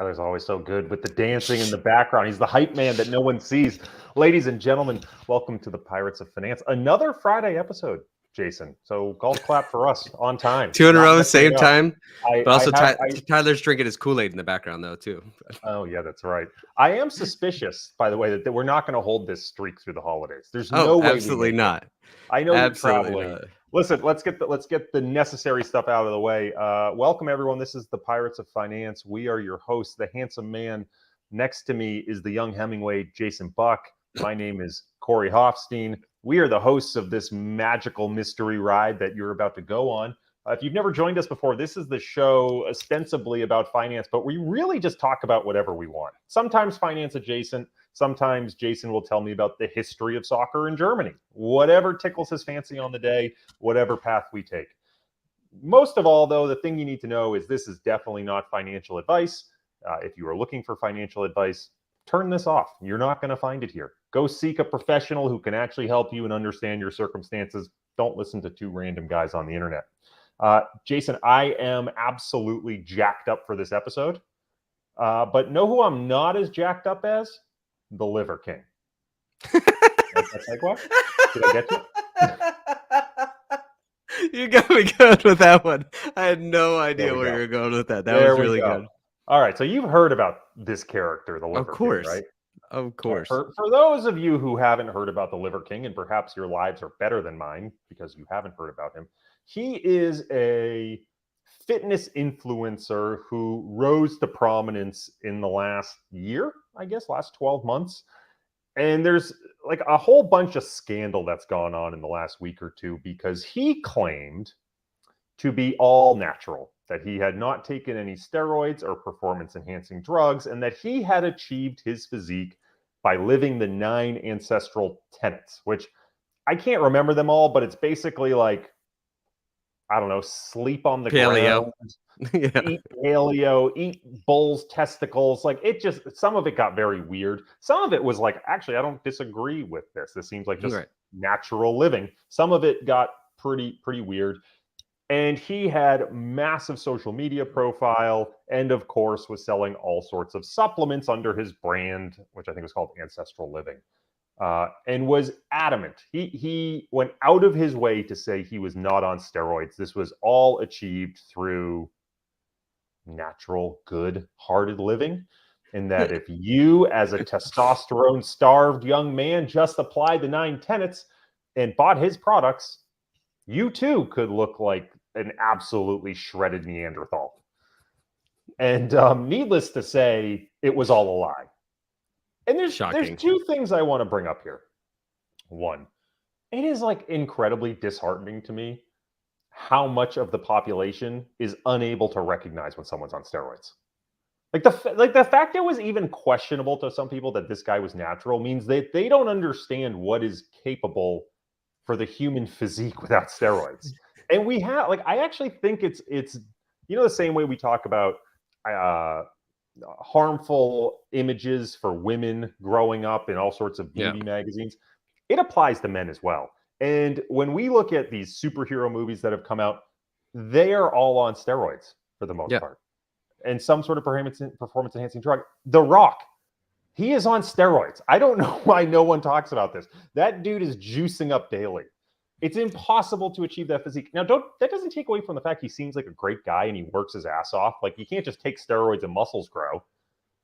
Tyler's always so good with the dancing in the background. He's the hype man that no one sees. Ladies and gentlemen, welcome to the Pirates of Finance. Another Friday episode, Jason. So golf clap for us on time. 2 in a row, same time. But also Tyler's drinking his Kool-Aid in the background, though, too. Oh, yeah, that's right. I am suspicious, by the way, that we're not going to hold this streak through the holidays. There's no way. Absolutely not. I know you're traveling. Not. Listen, let's get the necessary stuff out of the way. Welcome, everyone. This is the Pirates of Finance. We are your hosts. The handsome man next to me is the young Hemingway, Jason Buck. My name is Corey Hoffstein. We are the hosts of this magical mystery ride that you're about to go on. If you've never joined us before, this is the show ostensibly about finance, but we really just talk about whatever we want. Sometimes finance adjacent. Sometimes Jason will tell me about the history of soccer in Germany. Whatever tickles his fancy on the day, whatever path we take. Most of all, though, the thing you need to know is this is definitely not financial advice. If you are looking for financial advice, turn this off. You're not going to find it here. Go seek a professional who can actually help you and understand your circumstances. Don't listen to two random guys on the internet. Jason, I am absolutely jacked up for this episode. But know who I'm not as jacked up as? The Liver King. That's like what? Did I get you? You got me good with that one. I had no idea where you were going with that. That was really good. All right, so you've heard about this character, the Liver King, right? Of course. For those of you who haven't heard about the Liver King, and perhaps your lives are better than mine because you haven't heard about him, he is a fitness influencer who rose to prominence in the last year, I guess, last 12 months. And there's like a whole bunch of scandal that's gone on in the last week or two because he claimed to be all natural, that he had not taken any steroids or performance-enhancing drugs, and that he had achieved his physique by living the 9 ancestral tenets, which I can't remember them all, but it's basically like, I don't know, sleep on the paleo. Ground, eat paleo, eat bull's testicles. Like it just, some of it got very weird. Some of it was like, actually, I don't disagree with this. This seems like just natural living. Some of it got pretty weird. And he had massive social media profile and, of course, was selling all sorts of supplements under his brand, which I think was called Ancestral Living. And was adamant. He went out of his way to say he was not on steroids. This was all achieved through natural, good-hearted living. And that if you, as a testosterone-starved young man, just applied the 9 tenets and bought his products, you too could look like an absolutely shredded Neanderthal. And needless to say, it was all a lie. And there's 2 things I want to bring up here. One, it is like incredibly disheartening to me how much of the population is unable to recognize when someone's on steroids. Like the fact it was even questionable to some people that this guy was natural means that they don't understand what is capable for the human physique without steroids. And we have, like, I actually think it's the same way we talk about harmful images for women growing up in all sorts of beauty magazines. It applies to men as well. And when we look at these superhero movies that have come out, they are all on steroids for the most part. And some sort of performance enhancing drug. The Rock, he is on steroids. I don't know why no one talks about this. That dude is juicing up daily. It's impossible to achieve that physique. Now, that doesn't take away from the fact he seems like a great guy and he works his ass off. Like, you can't just take steroids and muscles grow.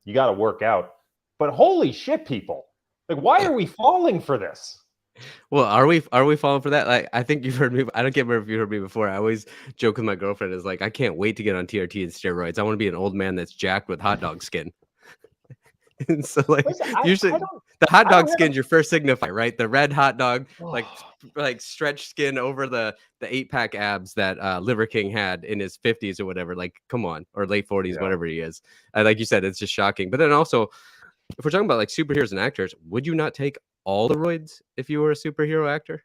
You got to work out. But holy shit, people. Like, why are we falling for this? Well, are we falling for that? Like, I think you've heard me. I don't remember if you heard me before. I always joke with my girlfriend is like, I can't wait to get on TRT and steroids. I want to be an old man that's jacked with hot dog skin. And so, like, usually the hot dog skin's your first signifier, right? The red hot dog, like stretched skin over the 8-pack abs that Liver King had in his 50s or whatever. Like, come on, or late 40s, whatever he is. Like you said, it's just shocking. But then also, if we're talking about like superheroes and actors, would you not take all the roids if you were a superhero actor?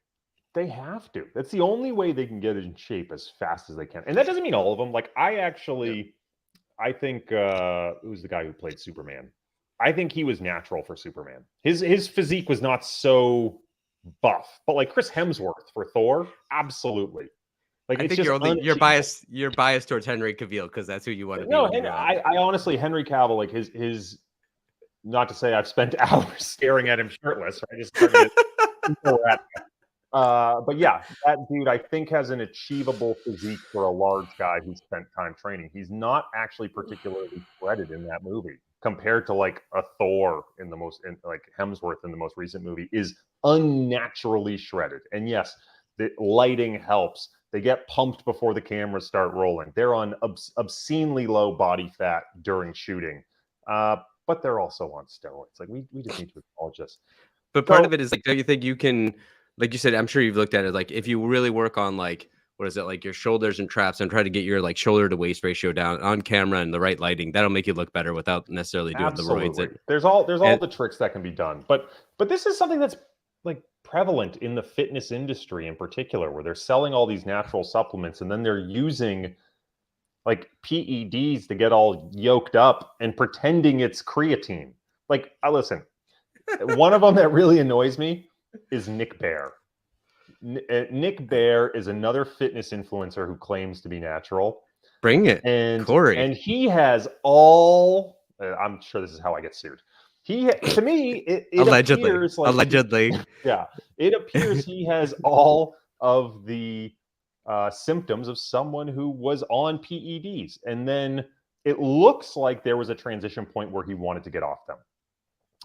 They have to. That's the only way they can get in shape as fast as they can. And that doesn't mean all of them. Like, I think who's the guy who played Superman? I think he was natural for Superman. His physique was not so buff, but like Chris Hemsworth for Thor, absolutely. Like, I think you're biased towards Henry Cavill because that's who you want to be. No, I honestly, Henry Cavill, like his, not to say I've spent hours staring at him shirtless, right? Just starting to but yeah, that dude I think has an achievable physique for a large guy who spent time training. He's not actually particularly shredded in that movie compared to like a Thor like Hemsworth in the most recent movie is unnaturally shredded. And yes, the lighting helps. They get pumped before the cameras start rolling. They're on obscenely low body fat during shooting, but they're also on steroids. Like we just need to acknowledge this. But part of it is like, don't you think you can, like you said, I'm sure you've looked at it, like if you really work on like, what is it, like your shoulders and traps and try to get your like shoulder to waist ratio down on camera and the right lighting, that'll make you look better without necessarily doing the roids. There's all the tricks that can be done. But this is something that's like prevalent in the fitness industry in particular, where they're selling all these natural supplements and then they're using like PEDs to get all yoked up and pretending it's creatine. Like, listen, one of them that really annoys me is Nick Bare. Nick Bare is another fitness influencer who claims to be natural. Bring it, and Corey. And he has all. I'm sure this is how I get sued. To me, it allegedly, appears like it appears he has all of the symptoms of someone who was on PEDs, and then it looks like there was a transition point where he wanted to get off them.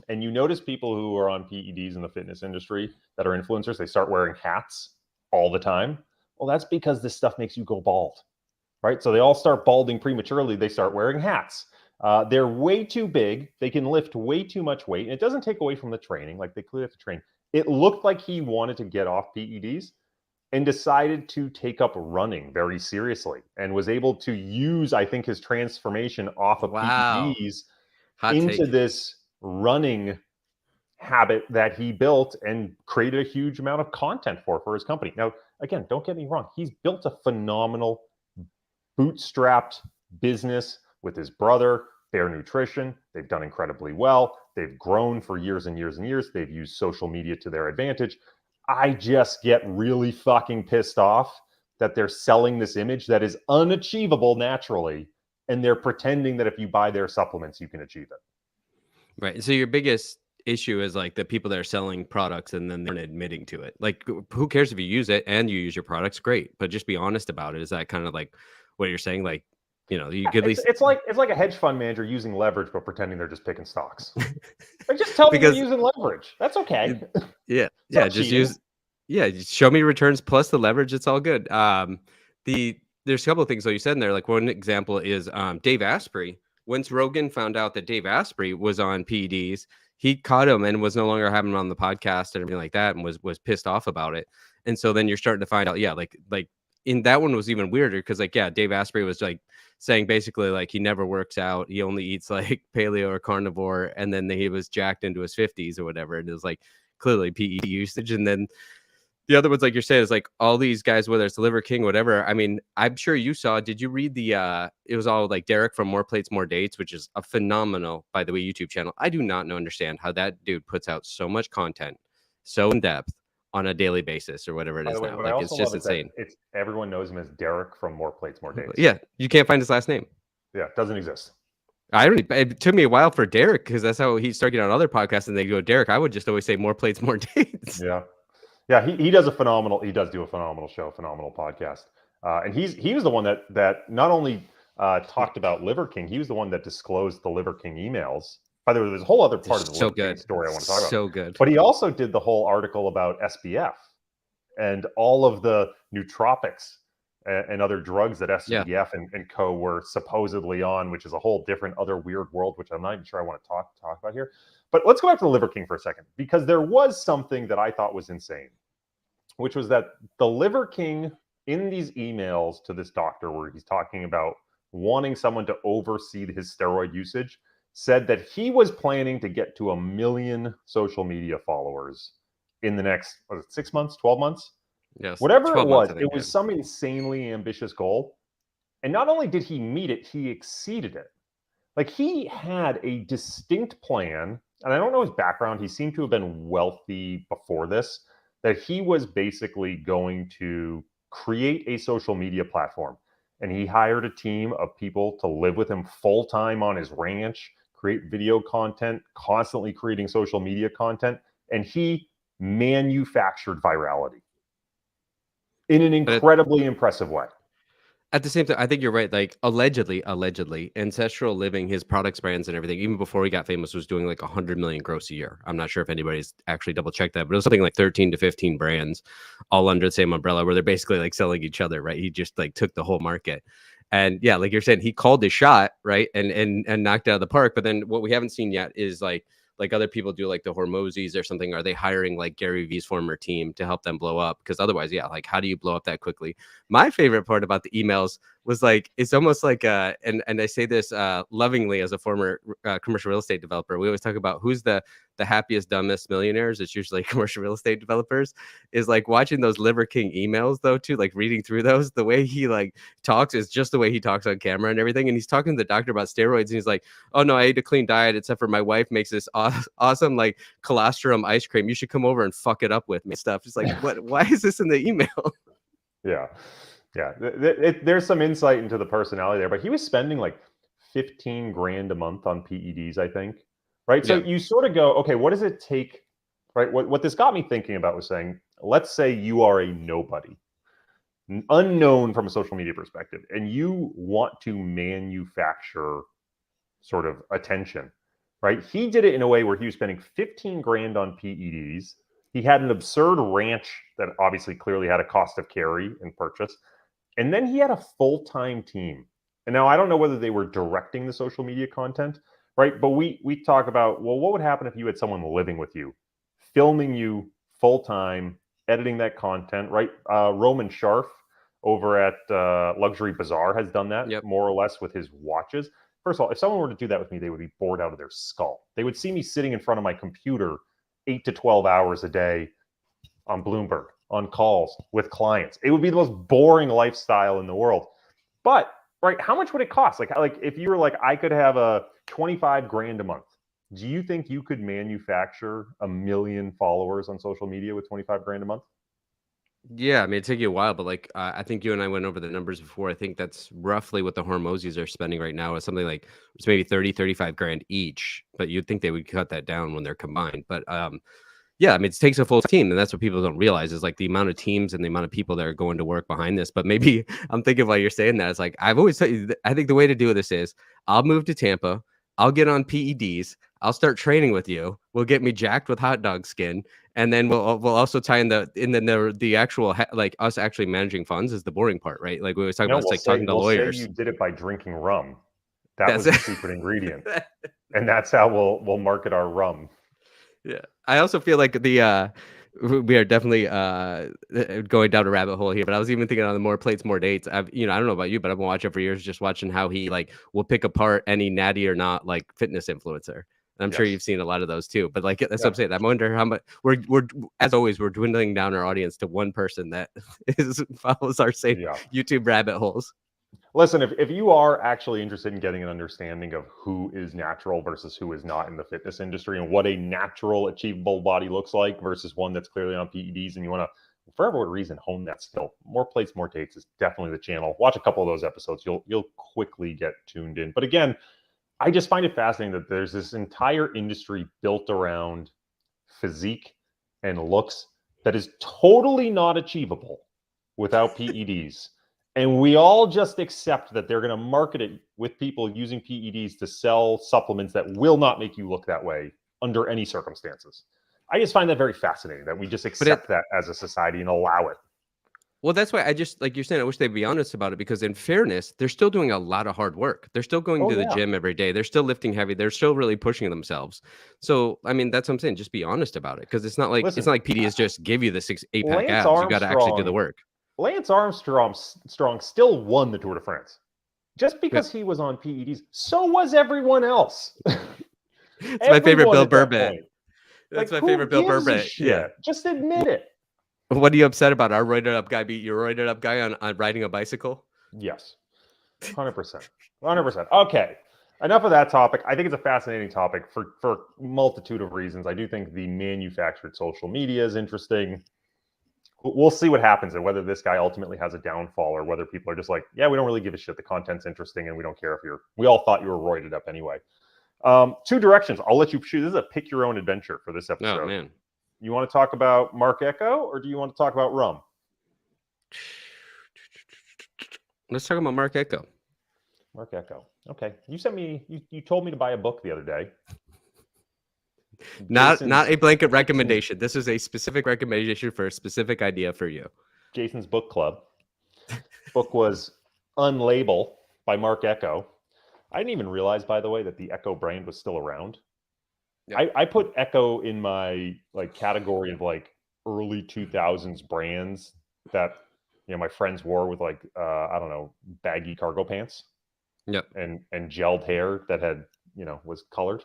And you notice people who are on PEDs in the fitness industry that are influencers, they start wearing hats all the time. Well, that's because this stuff makes you go bald, right? So they all start balding prematurely. They start wearing hats. They're way too big. They can lift way too much weight. And it doesn't take away from the training. Like, they clearly have to train. It looked like he wanted to get off PEDs and decided to take up running very seriously and was able to use, I think, his transformation off of PEDs into this running habit that he built and created a huge amount of content for his company. Now, again, don't get me wrong. He's built a phenomenal bootstrapped business with his brother, Bare Nutrition. They've done incredibly well. They've grown for years and years and years. They've used social media to their advantage. I just get really fucking pissed off that they're selling this image that is unachievable naturally, and they're pretending that if you buy their supplements, you can achieve it. Right. So your biggest issue is like the people that are selling products and then they're admitting to it. Like, who cares if you use it and you use your products? Great. But just be honest about it. Is that kind of like what you're saying? Like, you know, you could at least. It's like a hedge fund manager using leverage, but pretending they're just picking stocks. Like, just tell me you're using leverage. That's okay. Yeah. Yeah. Just show me returns plus the leverage. It's all good. There's a couple of things though you said in there. Like, one example is Dave Asprey. Once Rogan found out that Dave Asprey was on PEDs, he caught him and was no longer having him on the podcast and everything like that, and was pissed off about it. And so then you're starting to find out, like in that one was even weirder because Dave Asprey was like saying basically like he never works out, he only eats like paleo or carnivore, and then he was jacked into his 50s or whatever. And it was like clearly PED usage. And then the other ones, like you're saying, is like all these guys, whether it's Liver King, whatever. I mean, I'm sure you saw. Did you read the? It was all like Derek from More Plates, More Dates, which is a phenomenal, by the way, YouTube channel. I do not understand how that dude puts out so much content, so in depth on a daily basis or whatever it is now. Like, it's just insane. Everyone knows him as Derek from More Plates, More Dates. Yeah, you can't find his last name. Yeah, it doesn't exist. It took me a while for Derek because that's how he started on other podcasts, and they go Derek. I would just always say More Plates, More Dates. Yeah. Yeah, he does do a phenomenal show, phenomenal podcast. And he was the one that not only talked about Liver King, he was the one that disclosed the Liver King emails. By the way, there's a whole other part of the Liver King story I want to talk about. So good. But he also did the whole article about SBF and all of the nootropics and other drugs that SBF and co were supposedly on, which is a whole different other weird world, which I'm not even sure I want to talk about here. But let's go back to the Liver King for a second, because there was something that I thought was insane, which was that the Liver King in these emails to this doctor where he's talking about wanting someone to oversee his steroid usage, said that he was planning to get to 1 million social media followers in the next 6 months, 12 months? Yes. Whatever it was, it was some insanely ambitious goal. And not only did he meet it, he exceeded it. Like, he had a distinct plan, and I don't know his background. He seemed to have been wealthy before this, that he was basically going to create a social media platform. And he hired a team of people to live with him full time on his ranch, create video content, constantly creating social media content. And he manufactured virality in an incredibly impressive way. At the same time, I think you're right. Like allegedly, Ancestral Living, his products, brands, and everything, even before he got famous, was doing like 100 million gross a year. I'm not sure if anybody's actually double checked that, but it was something like 13 to 15 brands, all under the same umbrella, where they're basically like selling each other, right? He just like took the whole market, and yeah, like you're saying, he called his shot, right, and knocked it out of the park. But then what we haven't seen yet is like other people do, like the Hormozis or something. Are they hiring like Gary Vee's former team to help them blow up? Because otherwise, yeah, like how do you blow up that quickly? My favorite part about the emails was like, it's almost like and I say this lovingly as a former commercial real estate developer. We always talk about who's the happiest, dumbest millionaires. It's usually commercial real estate developers. Is like watching those Liver King emails though too, like reading through those. The way he like talks is just the way he talks on camera and everything. And he's talking to the doctor about steroids, and he's like, "Oh no, I ate a clean diet except for my wife makes this awesome like colostrum ice cream. You should come over and fuck it up with me." Stuff. It's like, what? Why is this in the email? Yeah. Yeah, there's some insight into the personality there, but he was spending like 15 grand a month on PEDs, I think. Right. So you sort of go, okay, what does it take? Right. What this got me thinking about was saying, let's say you are a nobody, unknown from a social media perspective, and you want to manufacture sort of attention. Right. He did it in a way where he was spending 15 grand on PEDs. He had an absurd ranch that obviously clearly had a cost of carry and purchase. And then he had a full-time team. And now I don't know whether they were directing the social media content, right? But we talk about, well, what would happen if you had someone living with you, filming you full-time, editing that content, right? Roman Sharf over at Luxury Bazaar has done that more or less with his watches. First of all, if someone were to do that with me, they would be bored out of their skull. They would see me sitting in front of my computer 8 to 12 hours a day on Bloomberg, on calls with clients. It would be the most boring lifestyle in the world. But right, how much would it cost? Like if you were like, I could have a 25 grand a month. Do you think you could manufacture 1 million followers on social media with 25 grand a month? Yeah, I mean, it'd take you a while, but like I think you and I went over the numbers before. I think that's roughly what the Hormozis are spending right now, is something like it's maybe 30, 35 grand each. But you'd think they would cut that down when they're combined. But yeah, I mean, it takes a full team, and that's what people don't realize is like the amount of teams and the amount of people that are going to work behind this. But maybe I'm thinking while you're saying that, it's like I've always told you, I think the way to do this is I'll move to Tampa, I'll get on PEDs, I'll start training with you. We'll get me jacked with hot dog skin, and then we'll also tie in the actual like us actually managing funds is the boring part, right? Like we always talk about, it's like talking to lawyers. Say you did it by drinking rum. That was the secret ingredient, and that's how we'll market our rum. Yeah, I also feel like we are definitely going down a rabbit hole here. But I was even thinking on the More Plates, More Dates. I don't know about you, but I've been watching for years, just watching how he like will pick apart any natty or not like fitness influencer. And I'm sure you've seen a lot of those too. But like that's what I'm saying. I wonder how much we're as always we're dwindling down our audience to one person that follows our same YouTube rabbit holes. Listen, if you are actually interested in getting an understanding of who is natural versus who is not in the fitness industry, and what a natural, achievable body looks like versus one that's clearly on PEDs, and you want to, for whatever reason, hone that skill, More Plates, More Dates is definitely the channel. Watch a couple of those episodes. You'll quickly get tuned in. But again, I just find it fascinating that there's this entire industry built around physique and looks that is totally not achievable without PEDs. And we all just accept that they're going to market it with people using PEDs to sell supplements that will not make you look that way under any circumstances. I just find that very fascinating that we just accept that as a society and allow it. Well, that's why I just, like you're saying, I wish they'd be honest about it, because in fairness, they're still doing a lot of hard work. They're still going to the gym every day. They're still lifting heavy. They're still really pushing themselves. So, I mean, that's what I'm saying. Just be honest about it, because it's not like PEDs just give you the 8-pack abs. You got to actually do the work. Lance Armstrong still won the Tour de France. Just because he was on PEDs, so was everyone else. It's my favorite Bill Burr bit. That's my favorite Bill Burr bit. Yeah. Just admit it. What are you upset about? Our roided up guy beat your roided up guy on riding a bicycle? Yes. 100%. 100%. Okay. Enough of that topic. I think it's a fascinating topic for a multitude of reasons. I do think the manufactured social media is interesting. we'll see what happens and whether this guy ultimately has a downfall or whether people are just like, yeah, we don't really give a shit. The content's interesting and we don't care if we all thought you were roided up anyway. Two directions. I'll let you choose. This is a pick your own adventure for this episode. Oh, man. You want to talk about Mark Echo or do you want to talk about rum? Let's talk about Mark Echo. Mark Echo. Okay. You told me to buy a book the other day. Not a blanket recommendation. This is a specific recommendation for a specific idea for you. Jason's book club. Book was Unlabel by Mark Echo. I didn't even realize, by the way, that the Echo brand was still around. Yep. I put Echo in my category of early 2000s brands that my friends wore with I don't know, baggy cargo pants. Yep. And gelled hair that had was colored.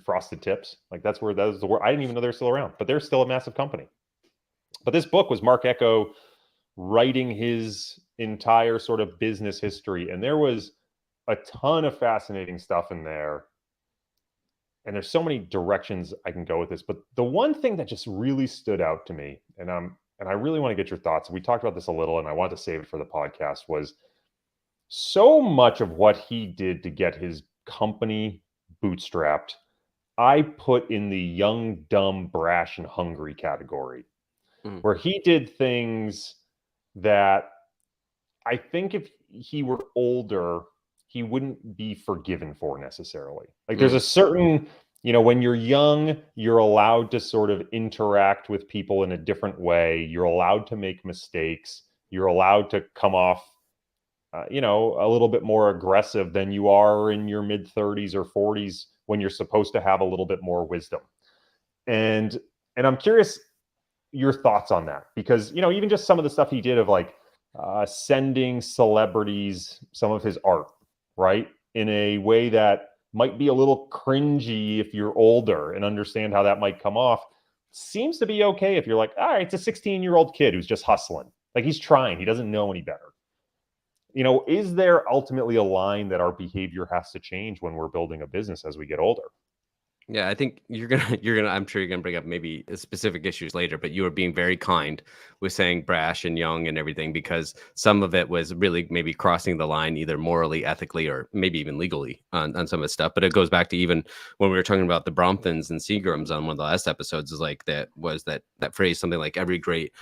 Frosted tips. That was the word. I didn't even know they're still around, but they're still a massive company. But this book was Mark Echo writing his entire sort of business history, and there was a ton of fascinating stuff in there. And there's so many directions I can go with this, but the one thing that just really stood out to me, and I really want to get your thoughts. We talked about this a little, and I wanted to save it for the podcast. Was so much of what he did to get his company bootstrapped, I put in the young, dumb, brash, and hungry category, where he did things that I think if he were older, he wouldn't be forgiven for necessarily. There's a certain, when you're young, you're allowed to sort of interact with people in a different way. You're allowed to make mistakes. You're allowed to come off, a little bit more aggressive than you are in your mid 30s or 40s when you're supposed to have a little bit more wisdom. And I'm curious your thoughts on that, because, even just some of the stuff he did of sending celebrities some of his art, right, in a way that might be a little cringy if you're older and understand how that might come off, seems to be okay if you're all right, it's a 16-year-old kid who's just hustling. He's trying. He doesn't know any better. Is there ultimately a line that our behavior has to change when we're building a business as we get older? Yeah, I think I'm sure you're gonna bring up maybe specific issues later, but you were being very kind with saying brash and young and everything, because some of it was really maybe crossing the line, either morally, ethically, or maybe even legally on some of the stuff. But it goes back to even when we were talking about the Bromphens and Seagrams on one of the last episodes, is that phrase, something like every great,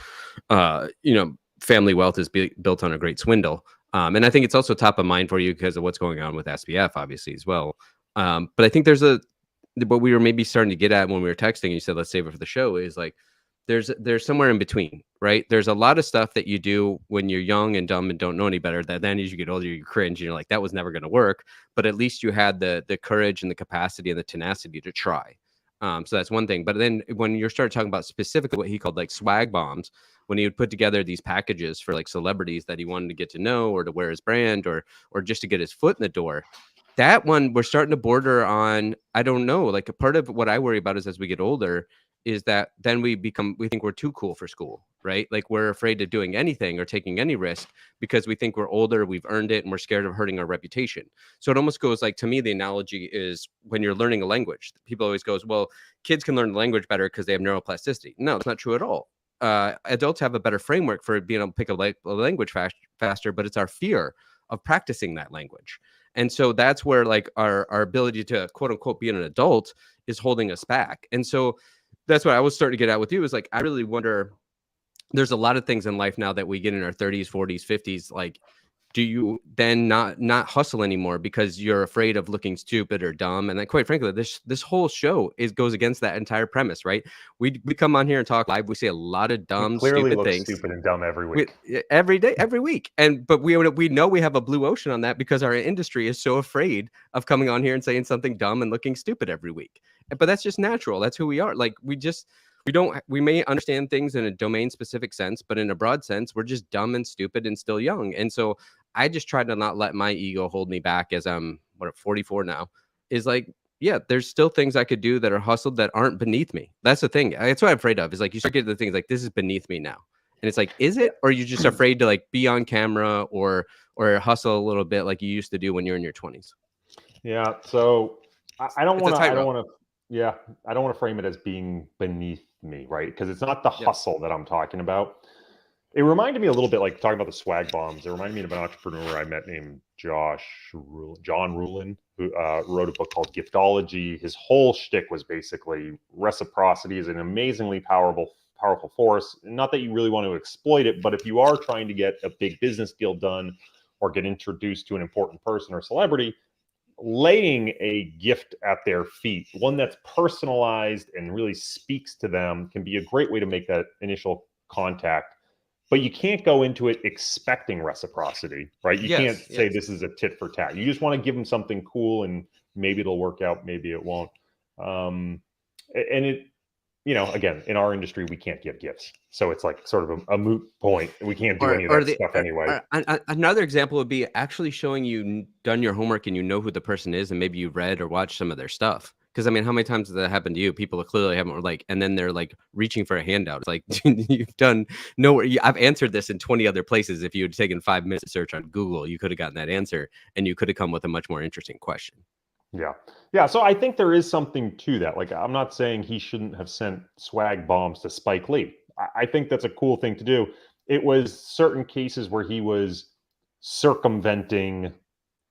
family wealth is built on a great swindle. And I think it's also top of mind for you because of what's going on with SPF, obviously, as well. But I think what we were maybe starting to get at when we were texting, and you said, let's save it for the show, is there's somewhere in between, right? There's a lot of stuff that you do when you're young and dumb and don't know any better, that then as you get older, you cringe and you're like, that was never going to work. But at least you had the courage and the capacity and the tenacity to try. So that's one thing. But then when you started talking about specifically what he called swag bombs, when he would put together these packages for celebrities that he wanted to get to know or to wear his brand or just to get his foot in the door, that one we're starting to border on, I don't know, a part of what I worry about is as we get older is that then we think we're too cool for school, right? We're afraid of doing anything or taking any risk because we think we're older, we've earned it, and we're scared of hurting our reputation. So it almost goes to me, the analogy is when you're learning a language, people always goes, well, kids can learn the language better because they have neuroplasticity. No, it's not true at all. Adults have a better framework for being able to pick a language faster, but it's our fear of practicing that language. And so that's where our ability to quote unquote be an adult is holding us back. And so that's what I was starting to get at with you is I really wonder, there's a lot of things in life now that we get in our 30s, 40s, 50s, do you then not hustle anymore because you're afraid of looking stupid or dumb? And quite frankly, this whole show goes against that entire premise, right? We come on here and talk live. We say a lot of dumb, stupid things. Stupid and dumb every week. Every day, every week. But we know we have a blue ocean on that because our industry is so afraid of coming on here and saying something dumb and looking stupid every week. But that's just natural. That's who we are. We may understand things in a domain specific sense, but in a broad sense, we're just dumb and stupid and still young. And so I just try to not let my ego hold me back as I'm 44 now, is there's still things I could do that are hustled that aren't beneath me. That's the thing. That's what I'm afraid of is you start getting the things this is beneath me now. And it's is it, or are you just afraid to be on camera or hustle a little bit like you used to do when you're in your 20s? Yeah. So I don't want to frame it as being beneath me, right? Because it's not the hustle that I'm talking about. It reminded me a little bit, like talking about the swag bombs. It reminded me of an entrepreneur I met named John Ruhlin, who wrote a book called Giftology. His whole shtick was basically reciprocity is an amazingly powerful force. Not that you really want to exploit it, but if you are trying to get a big business deal done or get introduced to an important person or celebrity, laying a gift at their feet, one that's personalized and really speaks to them, can be a great way to make that initial contact. But you can't go into it expecting reciprocity, right? You can't say this is a tit for tat. You just want to give them something cool, and maybe it'll work out, maybe it won't. And it, again, in our industry, we can't give gifts, so it's like sort of a moot point. We can't do any of that stuff anyway. Another example would be actually showing you done your homework and you know who the person is, and maybe you read or watched some of their stuff. Because I mean, how many times did that happen to you? People clearly haven't, like, and then they're like reaching for a handout. It's like, you've done nowhere. I've answered this in 20 other places. If you had taken 5 minutes to search on Google, you could have gotten that answer, and you could have come with a much more interesting question. Yeah. So I think there is something to that. Like, I'm not saying he shouldn't have sent swag bombs to Spike Lee. I think that's a cool thing to do. It was certain cases where he was circumventing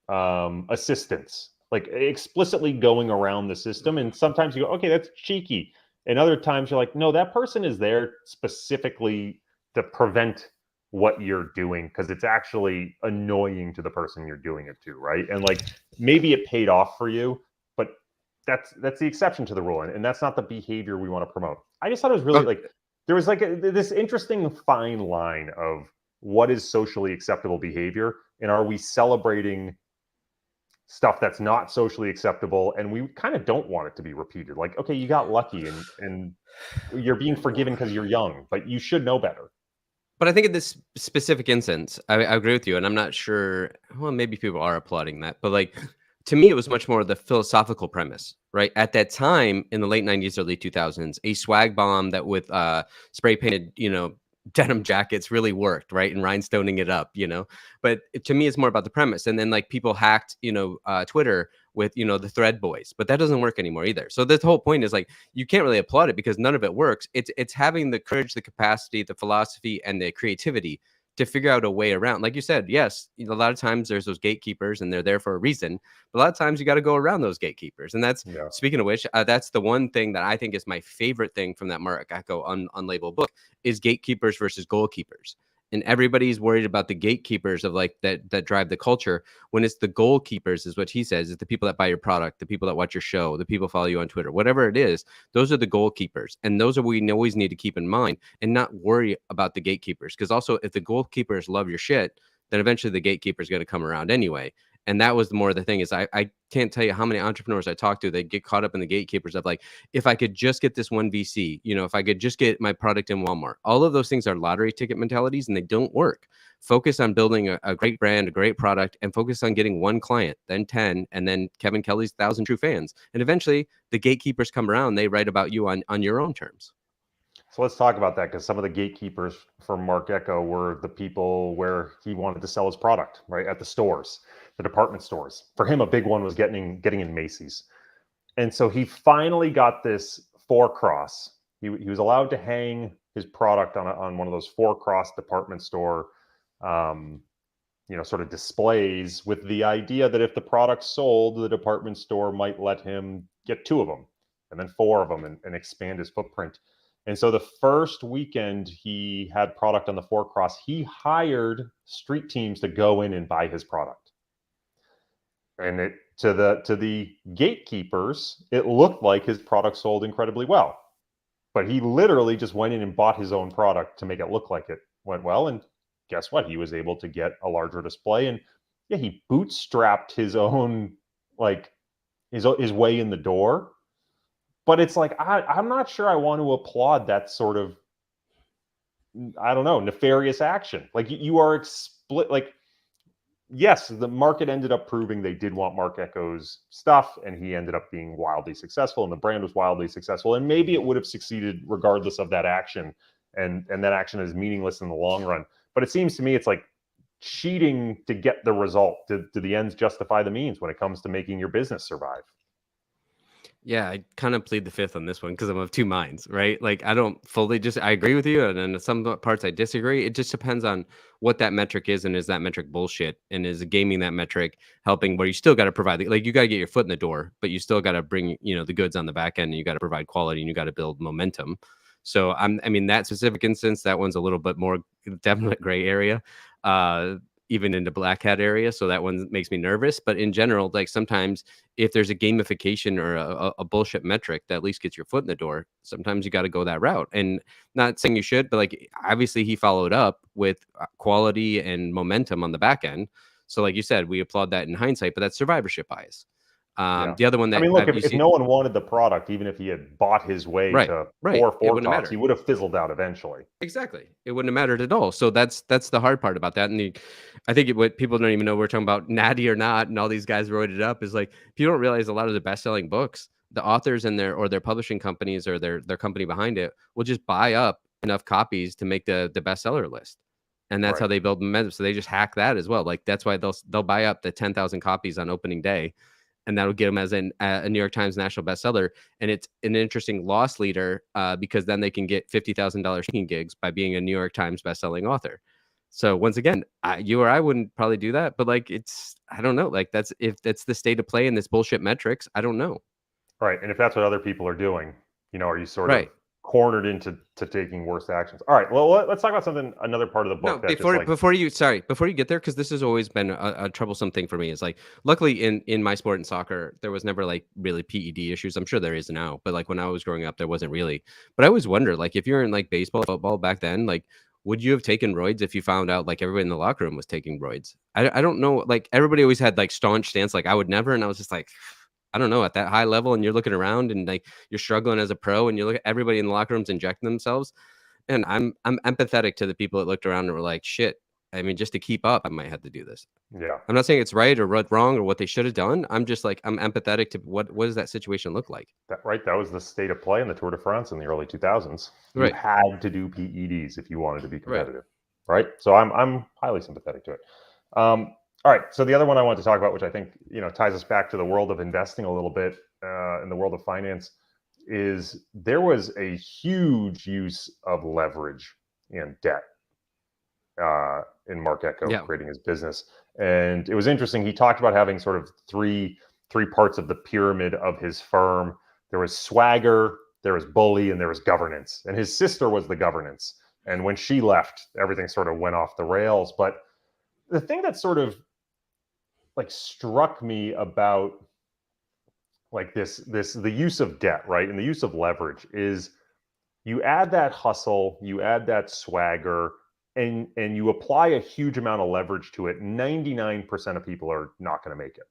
assistance, like explicitly going around the system. And sometimes you go, okay, that's cheeky. And other times you're like, no, that person is there specifically to prevent what you're doing because it's actually annoying to the person you're doing it to, right? And like, maybe it paid off for you, but that's the exception to the rule, and that's not the behavior we want to promote. I just thought it was really like, there was like this interesting fine line of what is socially acceptable behavior, and are we celebrating stuff that's not socially acceptable, and we kind of don't want it to be repeated. Like, okay, you got lucky and you're being forgiven because you're young, but you should know better. But I think in this specific instance, I agree with you, and I'm not sure. Well, maybe people are applauding that, but like, to me, it was much more the philosophical premise, right? At that time, in the late '90s, early 2000s, a swag bomb that with spray painted, denim jackets really worked, right? And rhinestoning it up, But to me, it's more about the premise. And then like people hacked, Twitter with, the thread boys, but that doesn't work anymore either. So this whole point is like, you can't really applaud it because none of it works. It's having the courage, the capacity, the philosophy, and the creativity to figure out a way around. Like you said, yes, a lot of times there's those gatekeepers and they're there for a reason. But a lot of times you got to go around those gatekeepers. And that's, speaking of which, that's the one thing that I think is my favorite thing from that Mark Ecko unlabeled book is gatekeepers versus goalkeepers. And everybody's worried about the gatekeepers of like that drive the culture, when it's the goalkeepers, is what he says, is the people that buy your product, the people that watch your show, the people follow you on Twitter, whatever it is. Those are the goalkeepers, and those are what we always need to keep in mind and not worry about the gatekeepers. Because also, if the goalkeepers love your shit, then eventually the gatekeeper is going to come around anyway. And that was more the thing is I can't tell you how many entrepreneurs I talk to, they get caught up in the gatekeepers of like, if I could just get this one VC, if I could just get my product in Walmart. All of those things are lottery ticket mentalities, and they don't work. Focus on building a great brand, a great product, and focus on getting one client, then 10, and then Kevin Kelly's 1,000 true fans. And eventually the gatekeepers come around, they write about you on your own terms. So let's talk about that, because some of the gatekeepers for Mark Ecko were the people where he wanted to sell his product, right, at the stores, the department stores. For him, a big one was getting in Macy's. And so he finally got this 4-cross. He was allowed to hang his product on one of those 4-cross department store, sort of displays, with the idea that if the product sold, the department store might let him get 2 of them and then 4 of them and expand his footprint. And so the first weekend he had product on the 4-cross, he hired street teams to go in and buy his product. And to the gatekeepers, it looked like his product sold incredibly well. But he literally just went in and bought his own product to make it look like it went well. And guess what? He was able to get a larger display. And yeah, he bootstrapped his own, like, his way in the door. But it's like, I'm not sure I want to applaud that sort of, I don't know, nefarious action. Like, you are like, yes, the market ended up proving they did want Mark Ecko's stuff, and he ended up being wildly successful, and the brand was wildly successful. And maybe it would have succeeded regardless of that action, and that action is meaningless in the long run. But it seems to me it's like cheating to get the result. Do the ends justify the means when it comes to making your business survive? Yeah, I kind of plead the fifth on this one because I'm of two minds, right? Like, I don't fully I agree with you, and then some parts I disagree. It just depends on what that metric is, and is that metric bullshit, and is gaming that metric helping? Where you still got to provide, like, you got to get your foot in the door, but you still got to bring, the goods on the back end, and you got to provide quality, and you got to build momentum. So I mean, that specific instance, that one's a little bit more definite gray area. Even in the black hat area. So that one makes me nervous. But in general, like sometimes if there's a gamification or a bullshit metric that at least gets your foot in the door, sometimes you got to go that route. And not saying you should, but like obviously he followed up with quality and momentum on the back end. So like you said, we applaud that in hindsight, but that's survivorship bias. Yeah. The other one I that mean, look, if no one wanted the product, even if he had bought his way to four tops, he would have fizzled out eventually. Exactly. It wouldn't have mattered at all. So that's the hard part about that. And I think what people don't even know, we're talking about natty or not, and all these guys wrote it up, is like, people don't realize a lot of the best-selling books, the authors and their publishing companies or their company behind it will just buy up enough copies to make the bestseller list. And that's how they build momentum. So they just hack that as well. Like that's why they'll buy up the 10,000 copies on opening day, and that'll get them as a New York Times national bestseller. And it's an interesting loss leader because then they can get $50,000 speaking gigs by being a New York Times bestselling author. So once again, you or I wouldn't probably do that, but like I don't know, like if that's the state of play in this bullshit metrics, I don't know. Right, and if that's what other people are doing, are you sort of cornered into taking worse actions? All right, well, let's talk about another part of the book. No, before you get there, because this has always been a troublesome thing for me. Is like, luckily in my sport in soccer, there was never like really PED issues. I'm sure there is now, but like when I was growing up, there wasn't really. But I always wonder, like, if you're in like baseball, football back then, like, would you have taken roids if you found out like everybody in the locker room was taking roids? I don't know. Like everybody always had like staunch stance, like I would never, and I was just like, I don't know, at that high level, and you're looking around and like you're struggling as a pro, and you look at everybody in the locker rooms injecting themselves. And I'm empathetic to the people that looked around and were like, shit, I mean, just to keep up, I might have to do this. Yeah. I'm not saying it's right or wrong or what they should have done. I'm just like, I'm empathetic to what does that situation look like? That was the state of play in the Tour de France in the early 2000s. You had to do PEDs if you wanted to be competitive. Right. So I'm highly sympathetic to it. All right. So the other one I wanted to talk about, which I think, ties us back to the world of investing a little bit in the world of finance, is there was a huge use of leverage and debt in Mark Ecko creating his business. And it was interesting. He talked about having sort of three parts of the pyramid of his firm. There was swagger, there was bully, and there was governance. And his sister was the governance. And when she left, everything sort of went off the rails. But the thing that sort of like struck me about like the use of debt, right, and the use of leverage is you add that hustle, you add that swagger, and you apply a huge amount of leverage to it. 99% of people are not going to make it,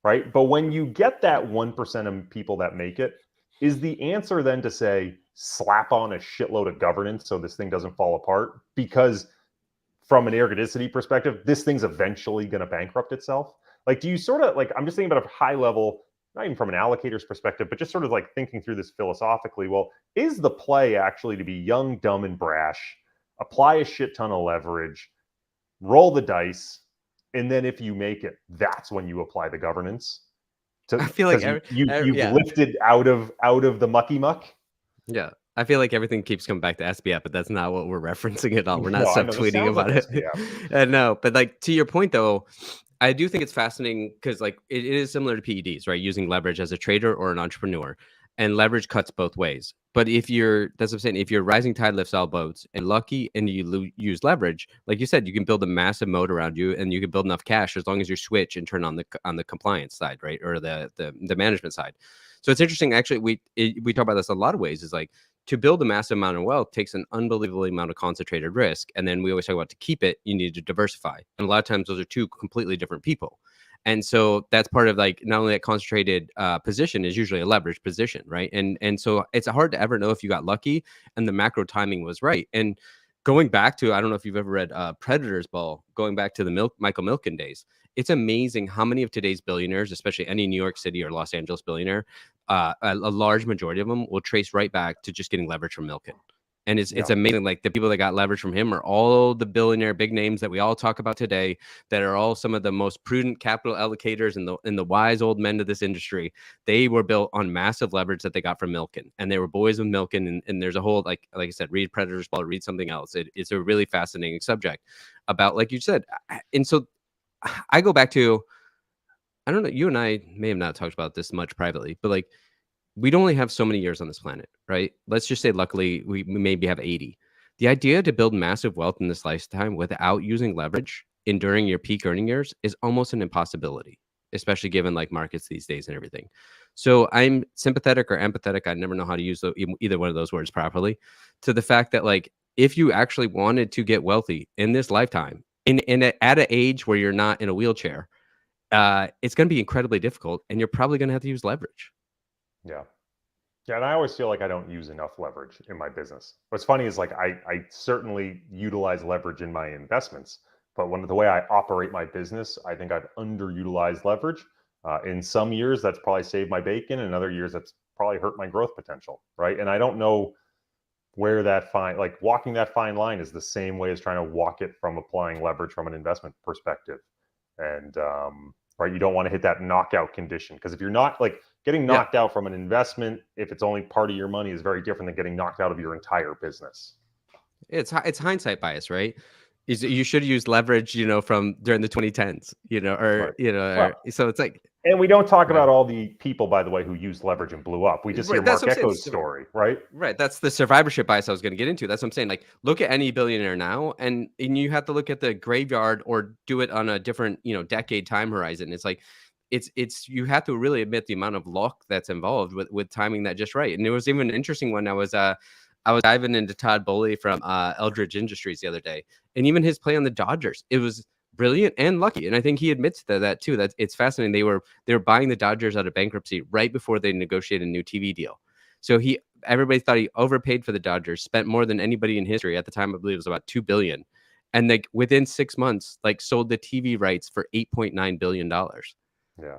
right? But when you get that 1% of people that make it, is the answer then to say slap on a shitload of governance so this thing doesn't fall apart? Because from an ergodicity perspective, this thing's eventually going to bankrupt itself. Like, do you sort of like, I'm just thinking about a high level, not even from an allocator's perspective, but just sort of like thinking through this philosophically. Well, is the play actually to be young, dumb, and brash, apply a shit ton of leverage, roll the dice, and then if you make it, that's when you apply the governance? I feel like you've lifted out of the mucky muck. Yeah. I feel like everything keeps coming back to SBF, but that's not what we're referencing at all. We're not subtweeting about it. No, but like to your point though, I do think it's fascinating because like it is similar to PEDs, right? Using leverage as a trader or an entrepreneur, and leverage cuts both ways. But that's what I'm saying. If you're rising tide lifts all boats and lucky and you use leverage, like you said, you can build a massive moat around you and you can build enough cash as long as you switch and turn on the compliance side, right? Or the management side. So it's interesting. Actually, we talk about this in a lot of ways. Is like to build a massive amount of wealth takes an unbelievable amount of concentrated risk. And then we always talk about to keep it, you need to diversify. And a lot of times those are two completely different people. And so that's part of like not only that concentrated position is usually a leverage position, right? And so it's hard to ever know if you got lucky and the macro timing was right. And going back to, I don't know if you've ever read Predator's Ball, going back to the Michael Milken days, it's amazing how many of today's billionaires, especially any New York City or Los Angeles billionaire, a large majority of them will trace right back to just getting leverage from Milken. And it's amazing. Like the people that got leverage from him are all the billionaire big names that we all talk about today, that are all some of the most prudent capital allocators and the wise old men of this industry. They were built on massive leverage that they got from Milken, and they were boys with Milken. And there's a whole, like I said, read Predator's Ball, read something else. It's a really fascinating subject about, like you said. And so I go back to, I don't know, you and I may have not talked about this much privately, but like, we'd only have so many years on this planet, right? Let's just say, luckily, we maybe have 80. The idea to build massive wealth in this lifetime without using leverage during your peak earning years is almost an impossibility, especially given like markets these days and everything. So I'm sympathetic or empathetic, I never know how to use either one of those words properly, to the fact that, like, if you actually wanted to get wealthy in this lifetime, at an age where you're not in a wheelchair, it's going to be incredibly difficult, and you're probably going to have to use leverage. Yeah. Yeah, and I always feel like I don't use enough leverage in my business. What's funny is, like, I certainly utilize leverage in my investments, but the way I operate my business, I think I've underutilized leverage. In some years, that's probably saved my bacon. In other years, that's probably hurt my growth potential, right? And I don't know where walking that fine line is the same way as trying to walk it from applying leverage from an investment perspective. And right, you don't want to hit that knockout condition, because if you're not, like, getting knocked out from an investment, if it's only part of your money, is very different than getting knocked out of your entire business. It's hindsight bias, right? You should use leverage, from during the 2010s, or Well, so it's like. And we don't talk about all the people, by the way, who used leverage and blew up. We just hear Mark Echo's story, right? Right. That's the survivorship bias I was going to get into. That's what I'm saying. Like, look at any billionaire now, and you have to look at the graveyard or do it on a different, decade time horizon. It's like, it's you have to really admit the amount of luck that's involved with timing that just right. And there was even an interesting one. I was diving into Todd Bowley from Eldridge Industries the other day, and even his play on the Dodgers, it was brilliant and lucky. And I think he admits that too. That it's fascinating. They were buying the Dodgers out of bankruptcy right before they negotiated a new TV deal. So everybody thought he overpaid for the Dodgers, spent more than anybody in history at the time. I believe it was about $2 billion, and like within 6 months, like sold the TV rights for $8.9 billion. Yeah.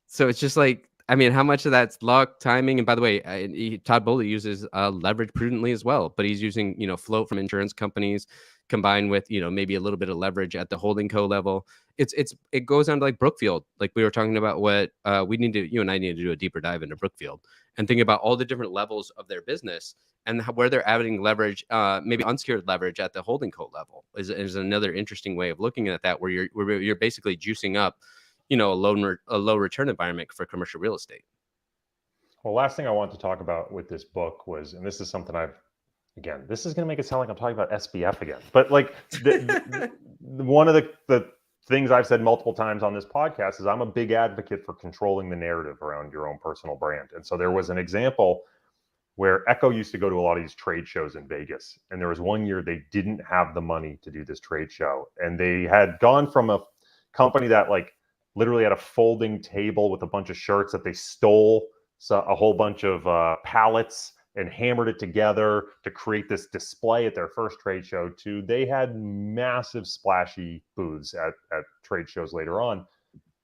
So it's just like, I mean, how much of that's luck, timing? And by the way, Todd Bowley uses leverage prudently as well, but he's using, float from insurance companies combined with, maybe a little bit of leverage at the holding co level. It goes on to like Brookfield. Like we were talking about what you and I need to do a deeper dive into Brookfield and think about all the different levels of their business and where they're adding leverage, maybe unsecured leverage at the holding co level is another interesting way of looking at that, where you're basically juicing up, a low return environment for commercial real estate. Well, last thing I want to talk about with this book was, and this is something this is going to make it sound like I'm talking about SBF again, but like one of the things I've said multiple times on this podcast is I'm a big advocate for controlling the narrative around your own personal brand. And so there was an example where Echo used to go to a lot of these trade shows in Vegas. And there was one year they didn't have the money to do this trade show. And they had gone from a company that like literally had a folding table with a bunch of shirts that they stole a whole bunch of pallets and hammered it together to create this display at their first trade show, to they had massive splashy booths at trade shows later on.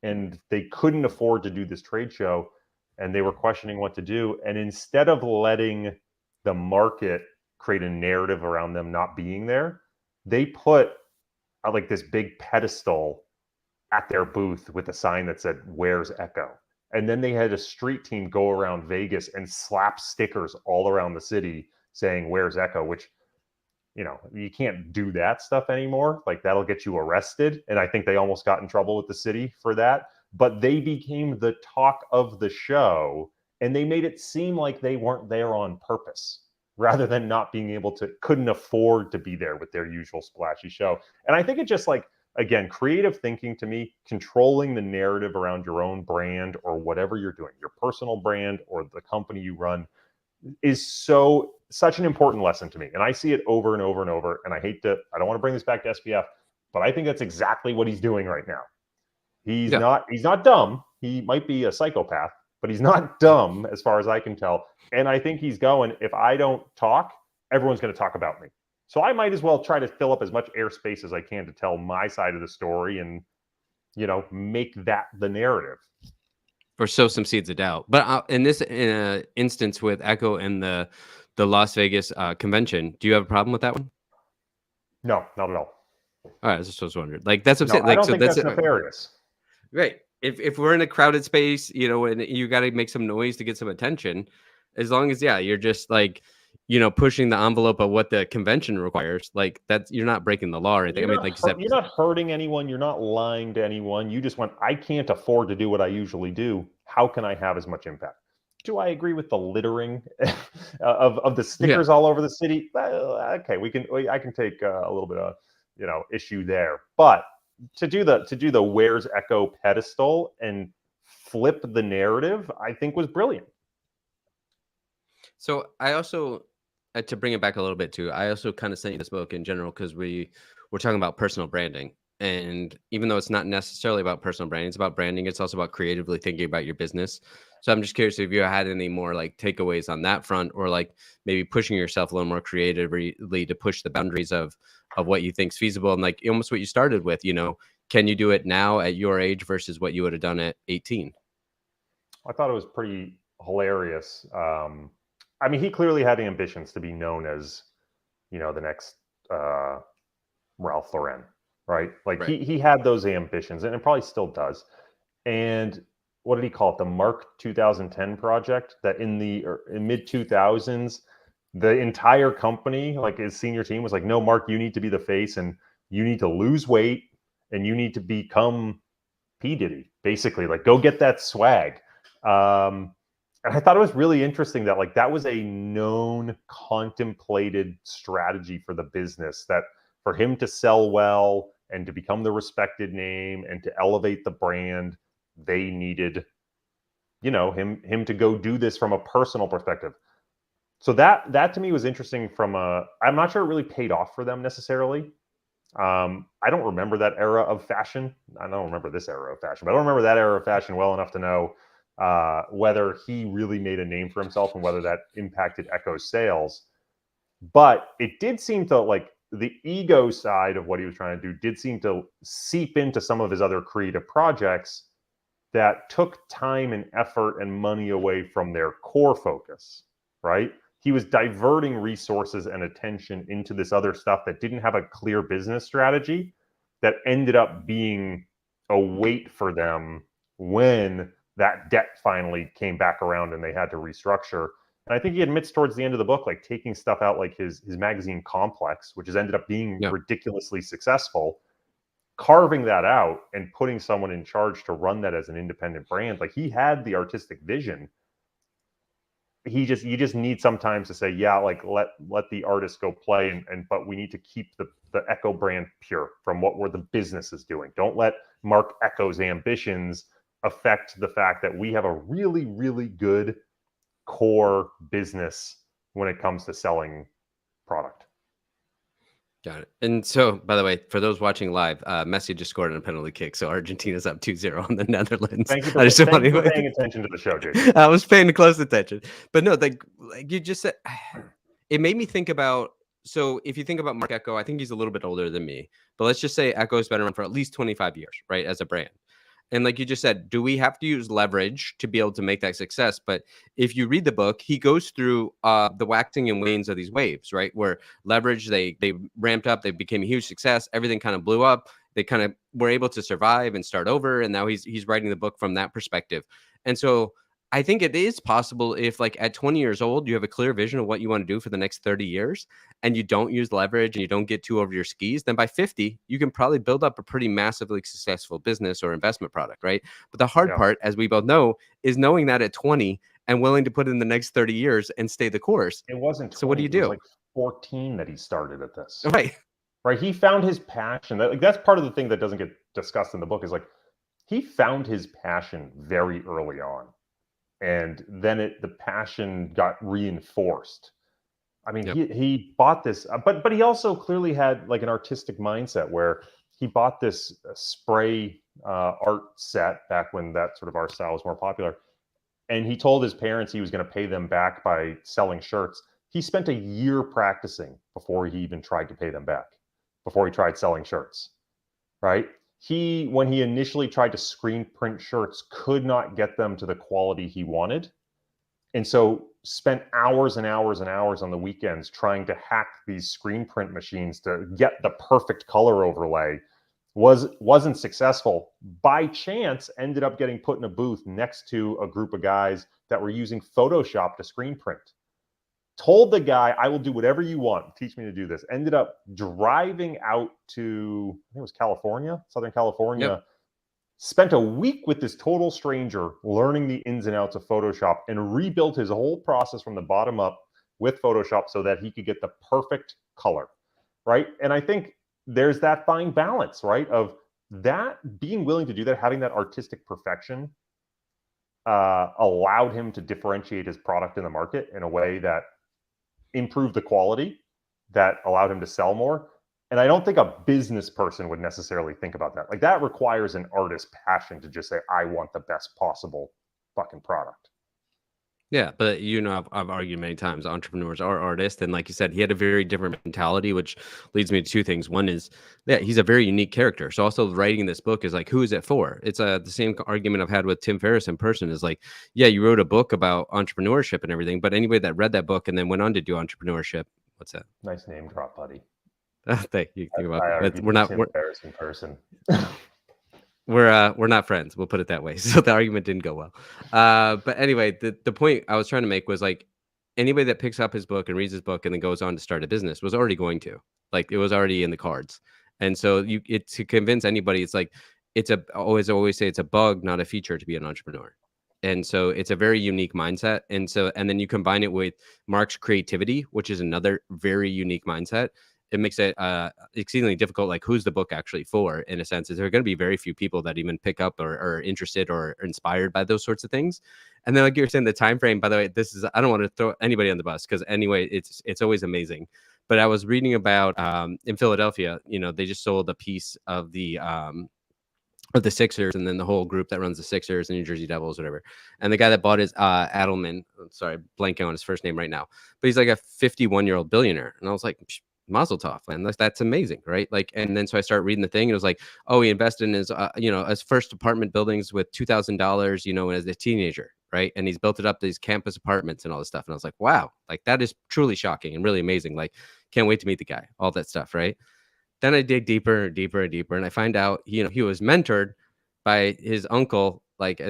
And they couldn't afford to do this trade show, and they were questioning what to do. And instead of letting the market create a narrative around them not being there, they put like this big pedestal at their booth with a sign that said, "Where's Echo?" And then they had a street team go around Vegas and slap stickers all around the city saying, "Where's Echo?" Which, you can't do that stuff anymore. Like, that'll get you arrested. And I think they almost got in trouble with the city for that. But they became the talk of the show, and they made it seem like they weren't there on purpose, rather than not being able to, couldn't afford to be there with their usual splashy show. And I think it just, like, again, creative thinking to me, controlling the narrative around your own brand or whatever you're doing, your personal brand or the company you run, is such an important lesson to me. And I see it over and over and over. And I don't want to bring this back to SPF, but I think that's exactly what he's doing right now. He's not dumb. He might be a psychopath, but he's not dumb as far as I can tell. And I think he's going, if I don't talk, everyone's going to talk about me. So I might as well try to fill up as much airspace as I can to tell my side of the story and, make that the narrative. Or sow some seeds of doubt. But in this instance with Echo and the the Las Vegas convention. Do you have a problem with that one? No, not at all. All right, I just was wondering. Like that's what I'm No, saying. I Like don't so think that's that's nefarious. right. If we're in a crowded space, you know, and you got to make some noise to get some attention, as long as you're just like, you know, pushing the envelope of what the convention requires, like that's you're not breaking the law or anything. I mean, like you said, You're not hurting anyone. You're not lying to anyone. You just went, I can't afford to do what I usually do. How can I have as much impact? Do I agree with the littering of the stickers all over the city? Well, okay, I can take a little bit of issue there, but to do the Where's Echo pedestal and flip the narrative, I think was brilliant. So I also, to bring it back a little bit too, I also kind of sent you this book in general because we're talking about personal branding. And even though it's not necessarily about personal branding, it's about branding. It's also about creatively thinking about your business. So I'm just curious if you had any more like takeaways on that front, or like maybe pushing yourself a little more creatively to push the boundaries of what you think is feasible, and like almost what you started with. You know, can you do it now at your age versus what you would have done at 18? I thought it was pretty hilarious. I mean, he clearly had ambitions to be known as, the next Ralph Lauren, right? Like Right. he had those ambitions, and it probably still does. And what did he call it? The Mark 2010 project. That in mid 2000s, the entire company, like his senior team, was like, "No, Mark, you need to be the face, and you need to lose weight, and you need to become P Diddy, basically. Like, go get that swag." And I thought it was really interesting that that was a known, contemplated strategy for the business, that for him to sell well and to become the respected name and to elevate the brand, they needed, him to go do this from a personal perspective. So that to me was interesting I'm not sure it really paid off for them necessarily. I don't remember that era of fashion. I don't remember this era of fashion, but I don't remember that era of fashion well enough to know whether he really made a name for himself and whether that impacted Echo's sales. But it did seem to, like, the ego side of what he was trying to do did seem to seep into some of his other creative projects that took time and effort and money away from their core focus, right? He was diverting resources and attention into this other stuff that didn't have a clear business strategy, that ended up being a weight for them when that debt finally came back around and they had to restructure. And I think he admits towards the end of the book, like taking stuff out like his magazine Complex, which has ended up being ridiculously successful, carving that out and putting someone in charge to run that as an independent brand. Like, he had the artistic vision. You just need sometimes to say, yeah, like let the artist go play, but we need to keep the Echo brand pure from what the business is doing. Don't let Mark Echo's ambitions affect the fact that we have a really, really good core business when it comes to selling product. Got it. And so, by the way, for those watching live, Messi just scored on a penalty kick. So Argentina's up 2-0 on the Netherlands. Thank you for paying attention to the show, Jason. I was paying close attention. But no, like you just said, it made me think about, so if you think about Mark Echo, I think he's a little bit older than me. But let's just say Echo's been around for at least 25 years, right, as a brand. And like you just said, do we have to use leverage to be able to make that success? But if you read the book, he goes through the waxing and wanes of these waves, right? Where leverage, they ramped up, they became a huge success, everything kind of blew up, they kind of were able to survive and start over. And now he's writing the book from that perspective. And so I think it is possible, if like at 20 years old, you have a clear vision of what you want to do for the next 30 years and you don't use leverage and you don't get too over your skis, then by 50, you can probably build up a pretty massively successful business or investment product, right? But the hard part, as we both know, is knowing that at 20 and willing to put in the next 30 years and stay the course. It wasn't 20, so what do you do? It was like 14 that he started at this. Right. He found his passion. That's part of the thing that doesn't get discussed in the book, is like he found his passion very early on. And then the passion got reinforced. I mean, he bought this, but he also clearly had like an artistic mindset where he bought this spray art set back when that sort of art style was more popular. And he told his parents he was going to pay them back by selling shirts. He spent a year practicing before he even tried to pay them back, before he tried selling shirts, right? When he initially tried to screen print shirts, could not get them to the quality he wanted. And so spent hours and hours and hours on the weekends trying to hack these screen print machines to get the perfect color overlay, wasn't successful. By chance, ended up getting put in a booth next to a group of guys that were using Photoshop to screen print. Told the guy, I will do whatever you want. Teach me to do this. Ended up driving out to, I think it was California, Southern California. Yep. Spent a week with this total stranger learning the ins and outs of Photoshop and rebuilt his whole process from the bottom up with Photoshop so that he could get the perfect color, right? And I think there's that fine balance, right? Of that being willing to do that, having that artistic perfection allowed him to differentiate his product in the market in a way that improved the quality, that allowed him to sell more. And I don't think a business person would necessarily think about that. Like, that requires an artist's passion to just say, I want the best possible fucking product. Yeah, but I've argued many times entrepreneurs are artists, and like you said, he had a very different mentality, which leads me to two things. One is that he's a very unique character. So also writing this book is like, who is it for? It's the same argument I've had with Tim Ferriss in person. Is like, yeah, you wrote a book about entrepreneurship and everything, but anybody that read that book and then went on to do entrepreneurship, what's that? Nice name drop, buddy. Thank you. We're not Tim Ferriss in person. We're not friends. We'll put it that way. So the argument didn't go well. But anyway, the point I was trying to make was like, anybody that picks up his book and reads his book and then goes on to start a business was already going to, like, it was already in the cards. And so to convince anybody, it's like, always say it's a bug, not a feature to be an entrepreneur. And so it's a very unique mindset. And then you combine it with Mark's creativity, which is another very unique mindset. It makes it exceedingly difficult. Like, who's the book actually for? In a sense, is there going to be very few people that even pick up or are interested or are inspired by those sorts of things. And then, like you're saying, the time frame. By the way, I don't want to throw anybody on the bus, because anyway, it's always amazing. But I was reading about in Philadelphia, they just sold a piece of the Sixers, and then the whole group that runs the Sixers and New Jersey Devils, whatever. And the guy that bought is Adelman. Sorry, blanking on his first name right now, but he's like a 51-year-old billionaire. And I was like, Mazel tov, man. That's amazing, right? Like, and then so I started reading the thing, and it was like, oh, he invested in his first apartment buildings with $2,000, as a teenager, right? And he's built it up to these campus apartments and all this stuff. And I was like, wow, like, that is truly shocking and really amazing. Like, can't wait to meet the guy, all that stuff, right? Then I dig deeper and deeper and deeper, and I find out, he was mentored by his uncle, like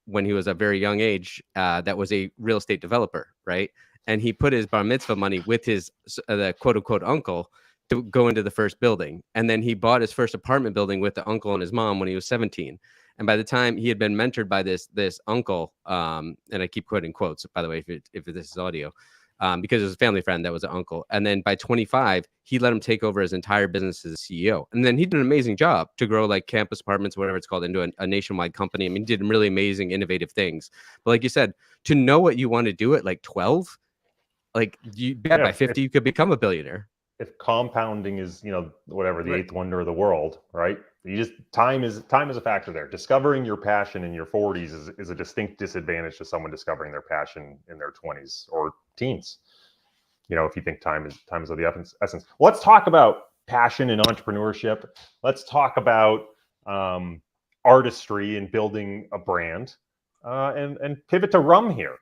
when he was a very young age, that was a real estate developer, right? And he put his bar mitzvah money with his the quote unquote uncle to go into the first building. And then he bought his first apartment building with the uncle and his mom when he was 17. And by the time he had been mentored by this uncle, and I keep quoting quotes, by the way, if this is audio, because it was a family friend that was an uncle. And then by 25, he let him take over his entire business as a CEO. And then he did an amazing job to grow, like, campus apartments, whatever it's called, into a nationwide company. I mean, he did really amazing, innovative things. But like you said, to know what you want to do at like 12, like, by 50, you could become a billionaire. If compounding is, whatever, the eighth wonder of the world, right? Time is a factor there. Discovering your passion in your 40s is a distinct disadvantage to someone discovering their passion in their 20s or teens. If you think time is of the essence. Let's talk about passion and entrepreneurship. Let's talk about artistry and building a brand, and pivot to rum here.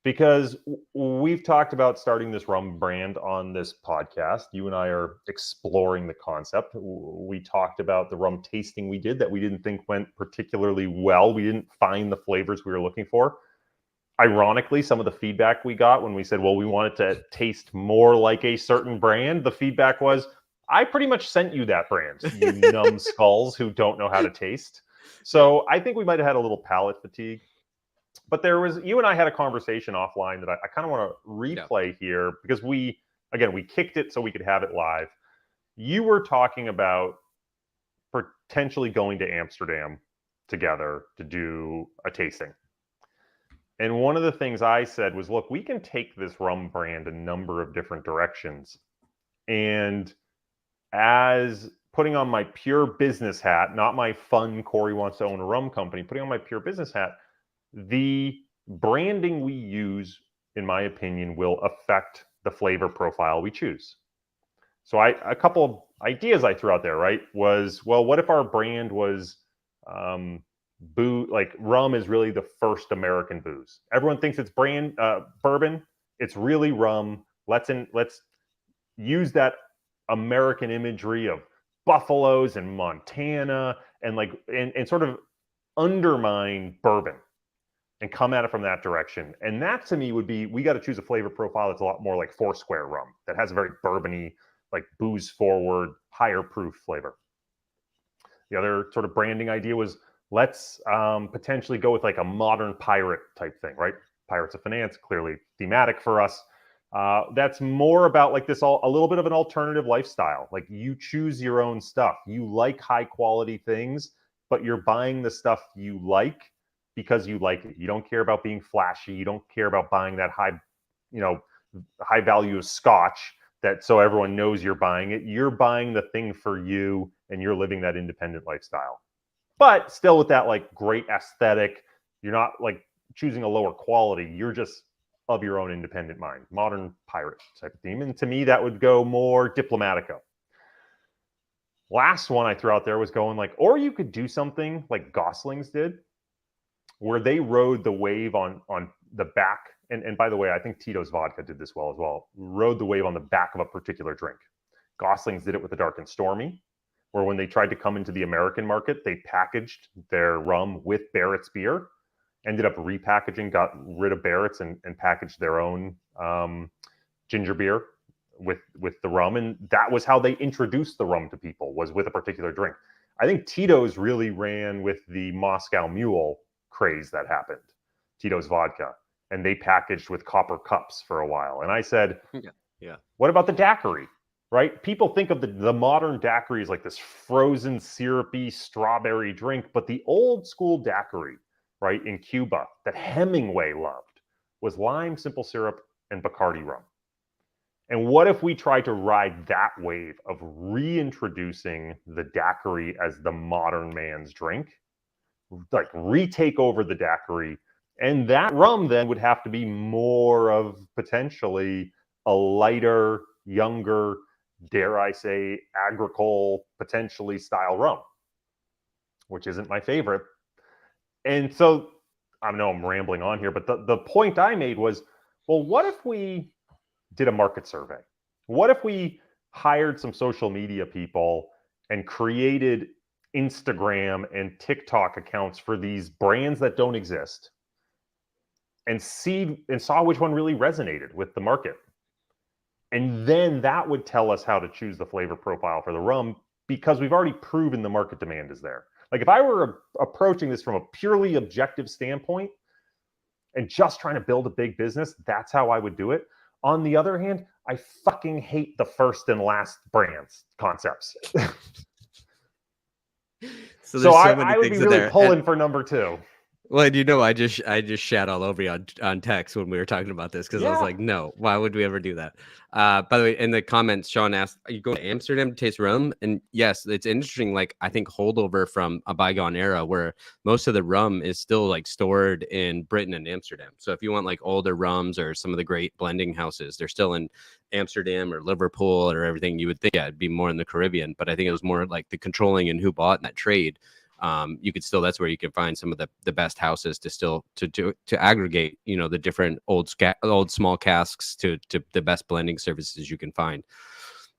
Because we've talked about starting this rum brand on this podcast. You and I are exploring the concept. We talked about the rum tasting we did that we didn't think went particularly well. We didn't find the flavors we were looking for. Ironically, some of the feedback we got when we said, well, we want it to taste more like a certain brand, the feedback was, I pretty much sent you that brand, you numbskulls who don't know how to taste. So I think we might have had a little palate fatigue. But you and I had a conversation offline that I kind of want to replay here, because we kicked it so we could have it live. You were talking about potentially going to Amsterdam together to do a tasting. And one of the things I said was, look, we can take this rum brand a number of different directions. And as putting on my pure business hat, not my fun, Corey wants to own a rum company, putting on my pure business hat, the branding we use, in my opinion, will affect the flavor profile we choose. So a couple of ideas I threw out there, right, was, well, what if our brand was like rum is really the first American booze. Everyone thinks it's bourbon. It's really rum. Let's use that American imagery of buffaloes and Montana and like and sort of undermine bourbon and come at it from that direction. And that to me would be, we got to choose a flavor profile that's a lot more like Foursquare rum, that has a very bourbony, like booze forward, higher proof flavor. The other sort of branding idea was, let's potentially go with like a modern pirate type thing, right? Pirates of Finance, clearly thematic for us. That's more about like this, a little bit of an alternative lifestyle. Like you choose your own stuff. You like high quality things, but you're buying the stuff you like because you like it. You don't care about being flashy. You don't care about buying that high value of scotch that so everyone knows you're buying it. You're buying the thing for you, and you're living that independent lifestyle. But still with that like great aesthetic. You're not like choosing a lower quality. You're just of your own independent mind. Modern pirate type of theme. And to me, that would go more Diplomatico. Last one I threw out there was going like, or you could do something like Gosling's did, where they rode the wave on the back. And by the way, I think Tito's Vodka did this well as well. Rode the wave on the back of a particular drink. Gosling's did it with the Dark and Stormy, where when they tried to come into the American market, they packaged their rum with Barrett's beer, ended up repackaging, got rid of Barrett's and packaged their own ginger beer with the rum. And that was how they introduced the rum to people, was with a particular drink. I think Tito's really ran with the Moscow Mule craze that happened, Tito's Vodka, and they packaged with copper cups for a while. And I said, yeah, what about the daiquiri, right? People think of the modern daiquiri as like this frozen, syrupy strawberry drink, but the old school daiquiri, right, in Cuba that Hemingway loved was lime, simple syrup, and Bacardi rum. And what if we tried to ride that wave of reintroducing the daiquiri as the modern man's drink, like retake over the daiquiri, and that rum then would have to be more of potentially a lighter, younger, dare I say, agricole, potentially style rum, which isn't my favorite. And so I know I'm rambling on here, but the point I made was, well, what if we did a market survey? What if we hired some social media people and created Instagram and TikTok accounts for these brands that don't exist, and saw which one really resonated with the market? And then that would tell us how to choose the flavor profile for the rum, because we've already proven the market demand is there. Like if I were approaching this from a purely objective standpoint and just trying to build a big business, that's how I would do it. On the other hand, I fucking hate the first and last brands concepts. So I would be really pulling for number two. Well, I just shat all over you on text when we were talking about this, because I was like, no, why would we ever do that? By the way, in the comments, Sean asked, are you going to Amsterdam to taste rum? And yes, it's interesting. Like, I think holdover from a bygone era where most of the rum is still like stored in Britain and Amsterdam. So if you want like older rums or some of the great blending houses, they're still in Amsterdam or Liverpool or everything. You would think it'd be more in the Caribbean, but I think it was more like the controlling and who bought in that trade. You could still, that's where you can find some of the best houses to aggregate, the different old small casks to the best blending services you can find.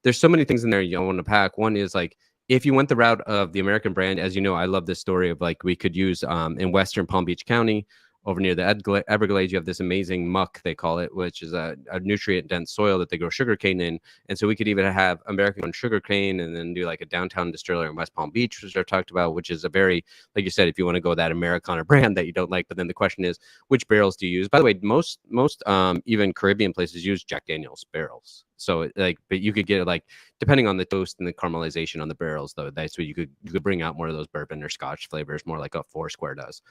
There's so many things in there you want to pack. One is like, if you went the route of the American brand, as you know, I love this story of like, we could use in Western Palm Beach County, over near the Everglades, you have this amazing muck, they call it, which is a nutrient-dense soil that they grow sugarcane in. And so we could even have American sugarcane and then do like a downtown distillery in West Palm Beach, which I talked about, which is a very, like you said, if you want to go that Americana brand that you don't like. But then the question is, which barrels do you use? By the way, most even Caribbean places use Jack Daniel's barrels. So like, but you could get it like, depending on the toast and the caramelization on the barrels, though, that's what you could bring out more of those bourbon or Scotch flavors, more like a Foursquare does.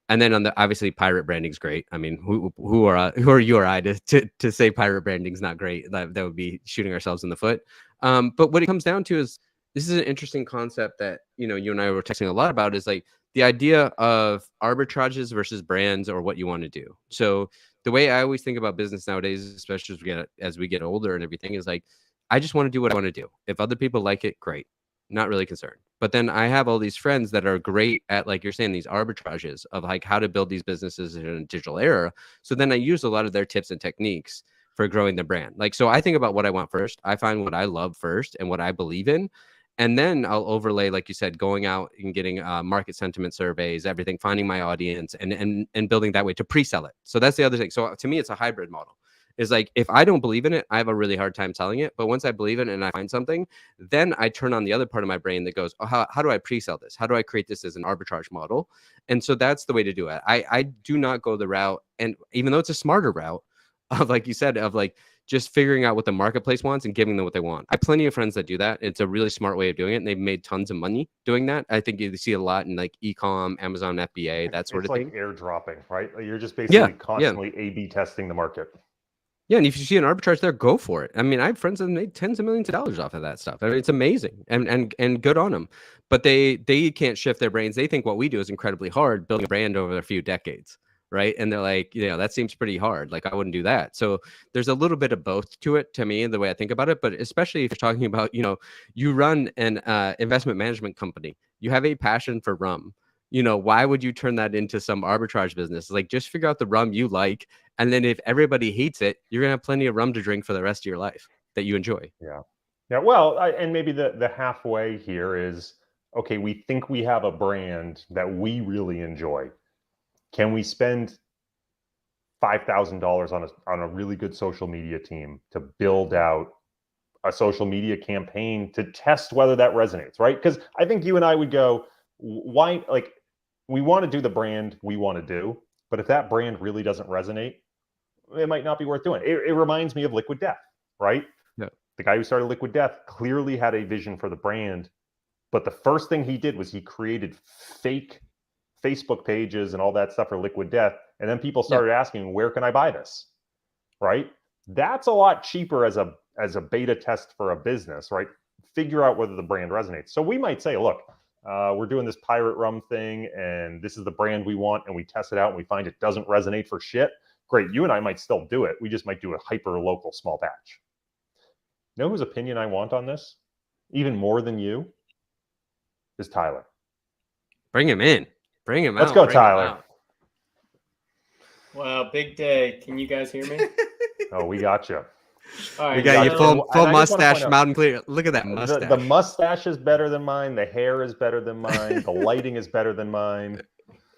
And then on the, obviously, pirate branding's great. I mean, who are you or I to say pirate branding's not great? That would be shooting ourselves in the foot. But what it comes down to is, this is an interesting concept that, you and I were texting a lot about, is like the idea of arbitrages versus brands, or what you want to do. So the way I always think about business nowadays, especially as we get older and everything, is like, I just want to do what I want to do. If other people like it, great. not really concerned. But then I have all these friends that are great at, like you're saying, these arbitrages of like how to build these businesses in a digital era. So then I use a lot of their tips and techniques for growing the brand. Like, so I think about what I want first. I find what I love first and what I believe in. And then I'll overlay, like you said, going out and getting market sentiment surveys, everything, finding my audience and building that way to pre-sell it. So that's the other thing. So to me, it's a hybrid model. Is like, if I don't believe in it, I have a really hard time selling it. But once I believe in it and I find something, then I turn on the other part of my brain that goes, oh, how do I pre-sell this? How do I create this as an arbitrage model? And so that's the way to do it. I do not go the route, and even though it's a smarter route of, like you said, of like just figuring out what the marketplace wants and giving them what they want. I have plenty of friends that do that. It's a really smart way of doing it, and they've made tons of money doing that. I think you see a lot in like e-com, Amazon FBA, that sort of thing. It's like airdropping, right? Like you're just basically constantly A/B testing the market. Yeah, and if you see an arbitrage there, go for it. I mean, I have friends that made tens of millions of dollars off of that stuff. I mean, it's amazing and good on them. But they can't shift their brains. They think what we do is incredibly hard, building a brand over a few decades, right? And they're like, that seems pretty hard. Like, I wouldn't do that. So there's a little bit of both to it, to me, the way I think about it. But especially if you're talking about, you run an investment management company, you have a passion for rum. Why would you turn that into some arbitrage business? Like, just figure out the rum you like. And then if everybody hates it, you're going to have plenty of rum to drink for the rest of your life that you enjoy. Yeah. Yeah. Well, and maybe the halfway here is, okay, we think we have a brand that we really enjoy. Can we spend $5,000 on a really good social media team to build out a social media campaign to test whether that resonates, right? Because I think you and I would go, why, like, we want to do the brand we want to do, but if that brand really doesn't resonate, it might not be worth doing. It reminds me of Liquid Death, right? Yeah. The guy who started Liquid Death clearly had a vision for the brand, but the first thing he did was he created fake Facebook pages and all that stuff for Liquid Death. And then people started asking, where can I buy this? Right? That's a lot cheaper as a beta test for a business, right? Figure out whether the brand resonates. So we might say, look, we're doing this pirate rum thing and this is the brand we want, and we test it out and we find it doesn't resonate for shit. Great. You and I might still do it. We just might do a hyper local small batch. You know whose opinion I want on this? Even more than you? Is Tyler. Bring him in. Bring him out. Let's go, Tyler. Wow, big day. Can you guys hear me? Oh, we got you. All right, we got you full mustache, mountain clear. Look at that mustache. The mustache is better than mine. The hair is better than mine. The lighting is better than mine.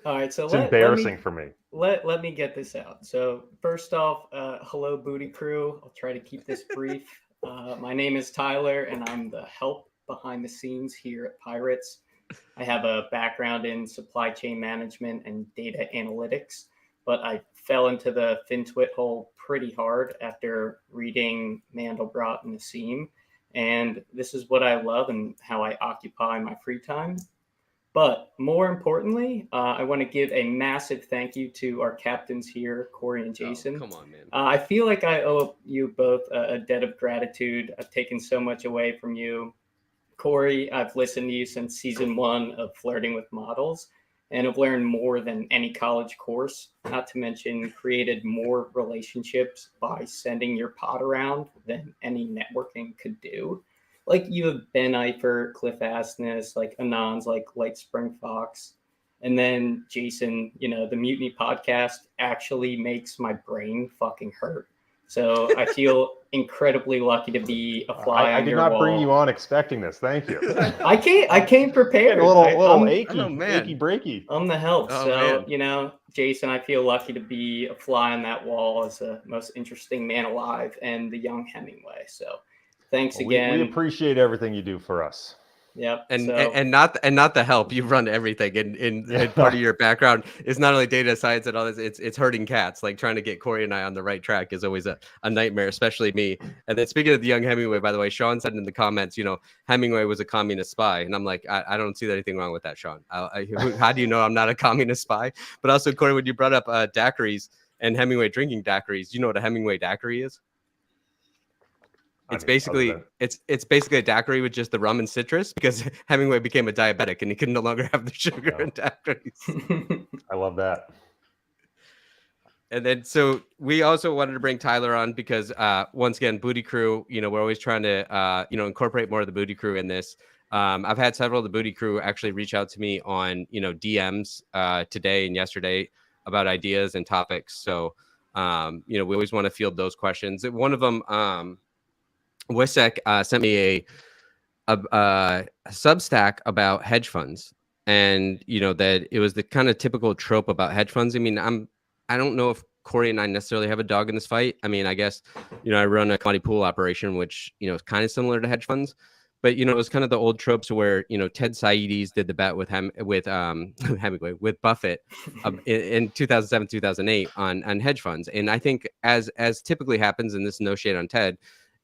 All right, so it's embarrassing for me. Let me get this out. So first off, hello, Booty Crew. I'll try to keep this brief. My name is Tyler, and I'm the help behind the scenes here at Pirates. I have a background in supply chain management and data analytics, but I fell into the FinTwit hole pretty hard after reading Mandelbrot and Nassim. And this is what I love and how I occupy my free time. But more importantly, I want to give a massive thank you to our captains here, Corey and Jason. Oh, come on, man. I feel like I owe you both a debt of gratitude. I've taken so much away from you. Corey, I've listened to you since season 1 of Flirting with Models, and have learned more than any college course, not to mention created more relationships by sending your pod around than any networking could do. Like, you have Ben Eifert, Cliff Asness, like Anons, like Light Spring Fox. And then Jason, the Mutiny podcast actually makes my brain fucking hurt. So I feel incredibly lucky to be a fly on your wall. I did not bring you on expecting this. Thank you. I came prepared. A little achy breaky. I'm the help. Jason, I feel lucky to be a fly on that wall as the most interesting man alive and the young Hemingway. So thanks again. We appreciate everything you do for us. Yep. And not the help. You've run everything in part of your background is not only data science and all this, it's herding cats. Like, trying to get Corey and I on the right track is always a nightmare, especially me. And then, speaking of the young Hemingway, by the way, Sean said in the comments, Hemingway was a communist spy. And I'm like, I don't see anything wrong with that, Sean. How do you know I'm not a communist spy? But also, Corey, when you brought up daiquiris and Hemingway drinking daiquiris, do you know what a Hemingway daiquiri is? It's basically a daiquiri with just the rum and citrus, because Hemingway became a diabetic and he could no longer have the sugar in daiquiris. I love that. And then, so we also wanted to bring Tyler on because once again, Booty Crew, we're always trying to incorporate more of the Booty Crew in this. I've had several of the Booty crew actually reach out to me on, DMs today and yesterday about ideas and topics. So, we always want to field those questions. One of them, Wisek sent me a Substack about hedge funds, and that it was the kind of typical trope about hedge funds. I mean, I don't know if Corey and I necessarily have a dog in this fight. I mean, I guess I run a commodity pool operation, which is kind of similar to hedge funds, but it was kind of the old tropes where Ted Saides did the bet with Hemingway with Buffett in 2007 2008 on hedge funds, and I think as typically happens, and this is no shade on Ted,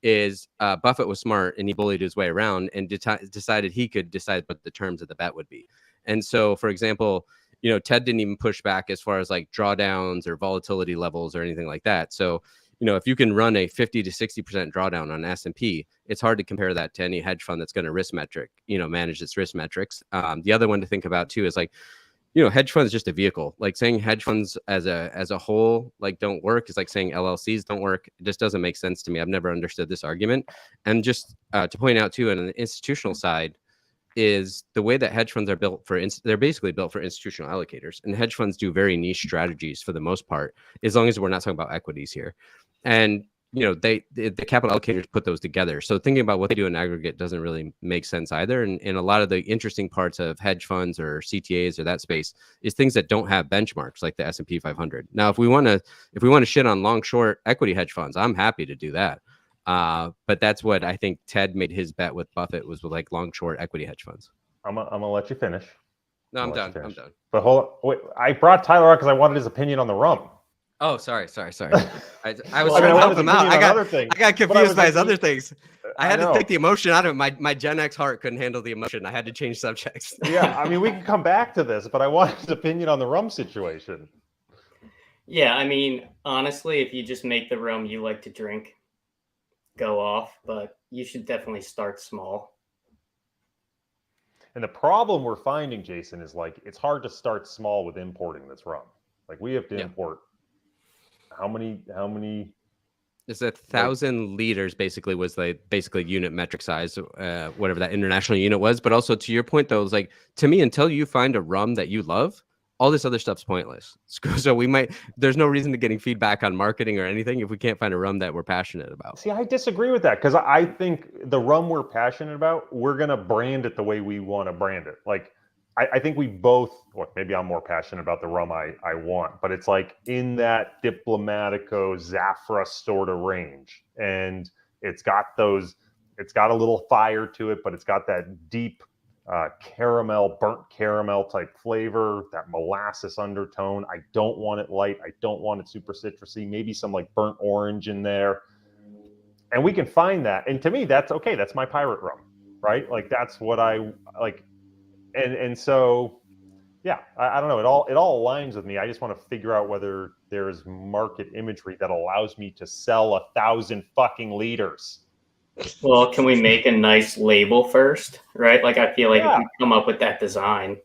is Buffett was smart and he bullied his way around and decided he could decide what the terms of the bet would be. And so, for example, Ted didn't even push back as far as like drawdowns or volatility levels or anything like that. So, if you can run a 50 to 60% drawdown on S&P, it's hard to compare that to any hedge fund that's going to manage its risk metrics. The other one to think about too is like, hedge funds is just a vehicle. Like saying hedge funds as a whole don't work is like saying LLCs don't work. It just doesn't make sense to me. I've never understood this argument. And just to point out too, on an institutional side, is the way that hedge funds are built they're basically built for institutional allocators, and hedge funds do very niche strategies for the most part, as long as we're not talking about equities here. And the capital allocators put those together. So thinking about what they do in aggregate doesn't really make sense either. And a lot of the interesting parts of hedge funds or CTAs or that space is things that don't have benchmarks like the S&P 500. Now, if we want to shit on long short equity hedge funds, I'm happy to do that. But that's what I think Ted made his bet with Buffett was with like long short equity hedge funds. I'm gonna let you finish. No, I'm done. But hold on, wait, I brought Tyler out because I wanted his opinion on the rum. Oh, sorry. I was trying to help him out. I got confused by his other things. I had to take the emotion out of it. My Gen X heart couldn't handle the emotion. I had to change subjects. Yeah, I mean, we can come back to this, but I wanted his opinion on the rum situation. Yeah, I mean, honestly, if you just make the rum you like to drink, go off, but you should definitely start small. And the problem we're finding, Jason, is like it's hard to start small with importing this rum. Like we have to import how many it's 1,000 liters basically was basically unit metric size, whatever that international unit was. But also to your point though, it's like, to me, until you find a rum that you love, all this other stuff's pointless. So there's no reason to getting feedback on marketing or anything if we can't find a rum that we're passionate about. See, I disagree with that because I think the rum we're passionate about, we're going to brand it the way we want to brand it. Like, I think we both, well, maybe I'm more passionate about the rum I want, but it's like in that Diplomatico Zafra sort of range. And it's got a little fire to it, but it's got that deep caramel, burnt caramel type flavor, that molasses undertone. I don't want it light. I don't want it super citrusy. Maybe some like burnt orange in there. And we can find that. And to me, that's okay. That's my pirate rum, right? Like that's what I like. And so, yeah, I don't know. It all aligns with me. I just want to figure out whether there's market imagery that allows me to sell 1,000 fucking liters. Well, can we make a nice label first, right? Like, I feel like if we come up with that design.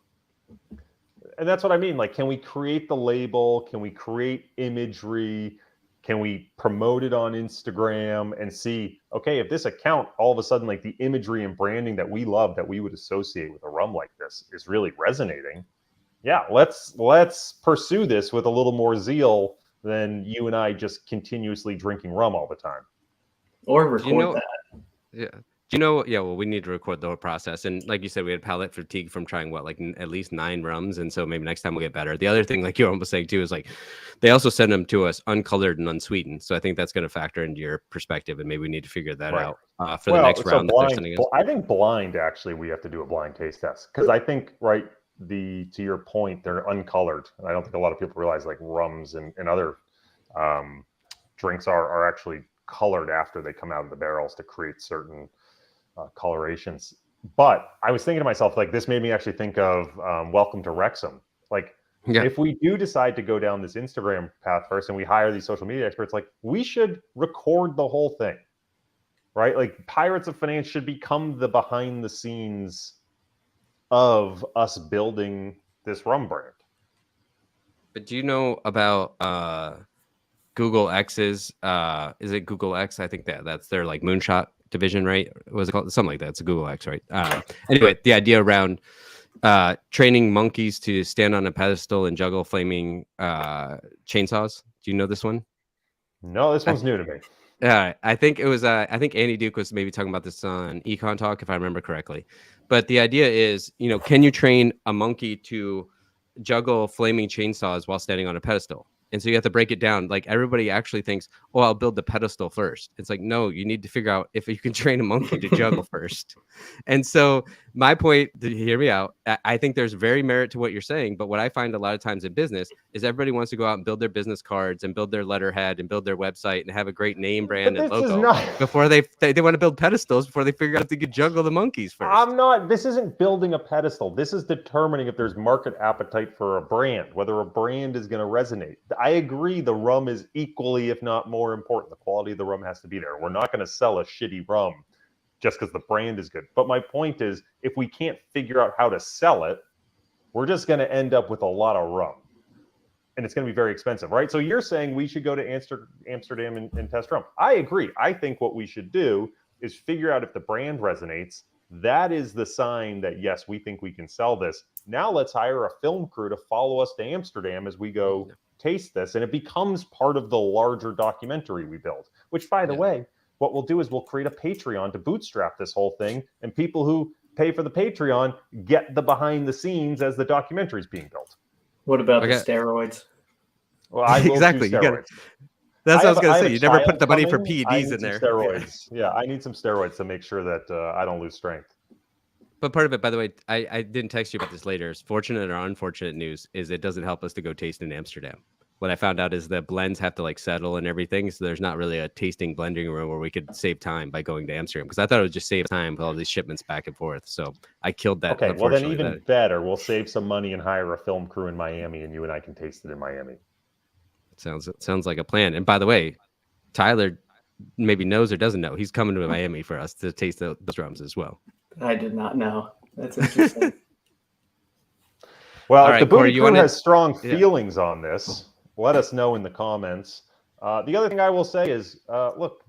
And that's what I mean. Like, can we create the label? Can we create imagery? Can we promote it on Instagram and see, okay, if this account, all of a sudden, like the imagery and branding that we love, that we would associate with a rum like this is really resonating. Yeah, let's pursue this with a little more zeal than you and I just continuously drinking rum all the time. Or record that. Yeah. Well, we need to record the whole process. And like you said, we had palate fatigue from trying at least 9 rums. And so maybe next time we'll get better. The other thing, like you're almost saying too, is like they also send them to us uncolored and unsweetened. So I think that's going to factor into your perspective. And maybe we need to figure that out for the next round. I think blind, actually, we have to do a blind taste test. Because I think, to your point, they're uncolored. And I don't think a lot of people realize like rums and other drinks are actually colored after they come out of the barrels to create certain colorations. But I was thinking to myself, like, this made me actually think of Welcome to Wrexham. Like, if we do decide to go down this Instagram path first and we hire these social media experts, like, we should record the whole thing, right? Like, Pirates of Finance should become the behind the scenes of us building this rum brand. But do you know about Google X's, is it Google X? I think that's their like moonshot division, right? What was it called? Something like that. It's a Google X, right? Anyway, the idea around training monkeys to stand on a pedestal and juggle flaming chainsaws. Do you know this one? No, this one's new to me. I think it was. I think Andy Duke was maybe talking about this on Econ Talk, if I remember correctly. But the idea is, can you train a monkey to juggle flaming chainsaws while standing on a pedestal? And so you have to break it down. Like everybody actually thinks, oh, I'll build the pedestal first. It's like, no, you need to figure out if you can train a monkey to juggle first. And so my point, to hear me out, I think there's very merit to what you're saying. But what I find a lot of times in business is everybody wants to go out and build their business cards and build their letterhead and build their website and have a great name brand and logo before they want to build pedestals before they figure out if they could juggle the monkeys first. This isn't building a pedestal. This is determining if there's market appetite for a brand, whether a brand is going to resonate. I agree the rum is equally, if not more important. The quality of the rum has to be there. We're not going to sell a shitty rum just because the brand is good. But my point is, if we can't figure out how to sell it, we're just going to end up with a lot of rum. And it's going to be very expensive, right? So you're saying we should go to Amsterdam and test rum. I agree. I think what we should do is figure out if the brand resonates. That is the sign that, yes, we think we can sell this. Now let's hire a film crew to follow us to Amsterdam as we go taste this. And it becomes part of the larger documentary we build, which, by the way, what we'll do is we'll create a Patreon to bootstrap this whole thing. And people who pay for the Patreon get the behind the scenes as the documentary is being built. What about the steroids? Well, I will exactly. do steroids. That's what I was going to say. You never put the money for PEDs in there. Steroids. Yeah, I need some steroids to make sure that I don't lose strength. But part of it, by the way, I didn't text you about this later. It's fortunate or unfortunate news is it doesn't help us to go taste in Amsterdam. What I found out is the blends have to like settle and everything. So there's not really a tasting blending room where we could save time by going to Amsterdam. Because I thought it would just save time with all these shipments back and forth. So I killed that. Okay, well then even better. We'll save some money and hire a film crew in Miami and you and I can taste it in Miami. Sounds like a plan. And by the way, Tyler maybe knows or doesn't know. He's coming to Miami for us to taste those drums as well. I did not know. That's interesting. Well, if the Booty Crew has strong feelings on this, let us know in the comments. The other thing I will say is, look,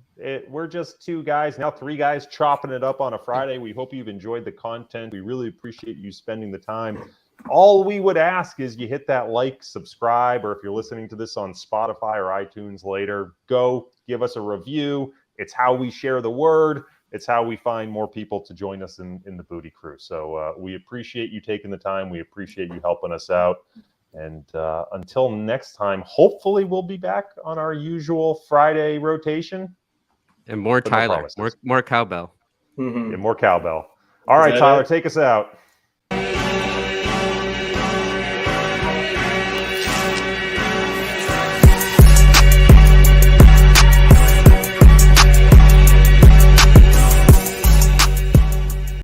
we're just two guys, now three guys chopping it up on a Friday. We hope you've enjoyed the content. We really appreciate you spending the time. All we would ask is you hit that like, subscribe, or if you're listening to this on Spotify or iTunes later, go give us a review. It's how we share the word. It's how we find more people to join us in the Booty Crew. So we appreciate you taking the time. We appreciate you helping us out. And until next time, hopefully we'll be back on our usual Friday rotation. And more Tyler, more cowbell. Yeah, more cowbell. All right, Tyler, take us out.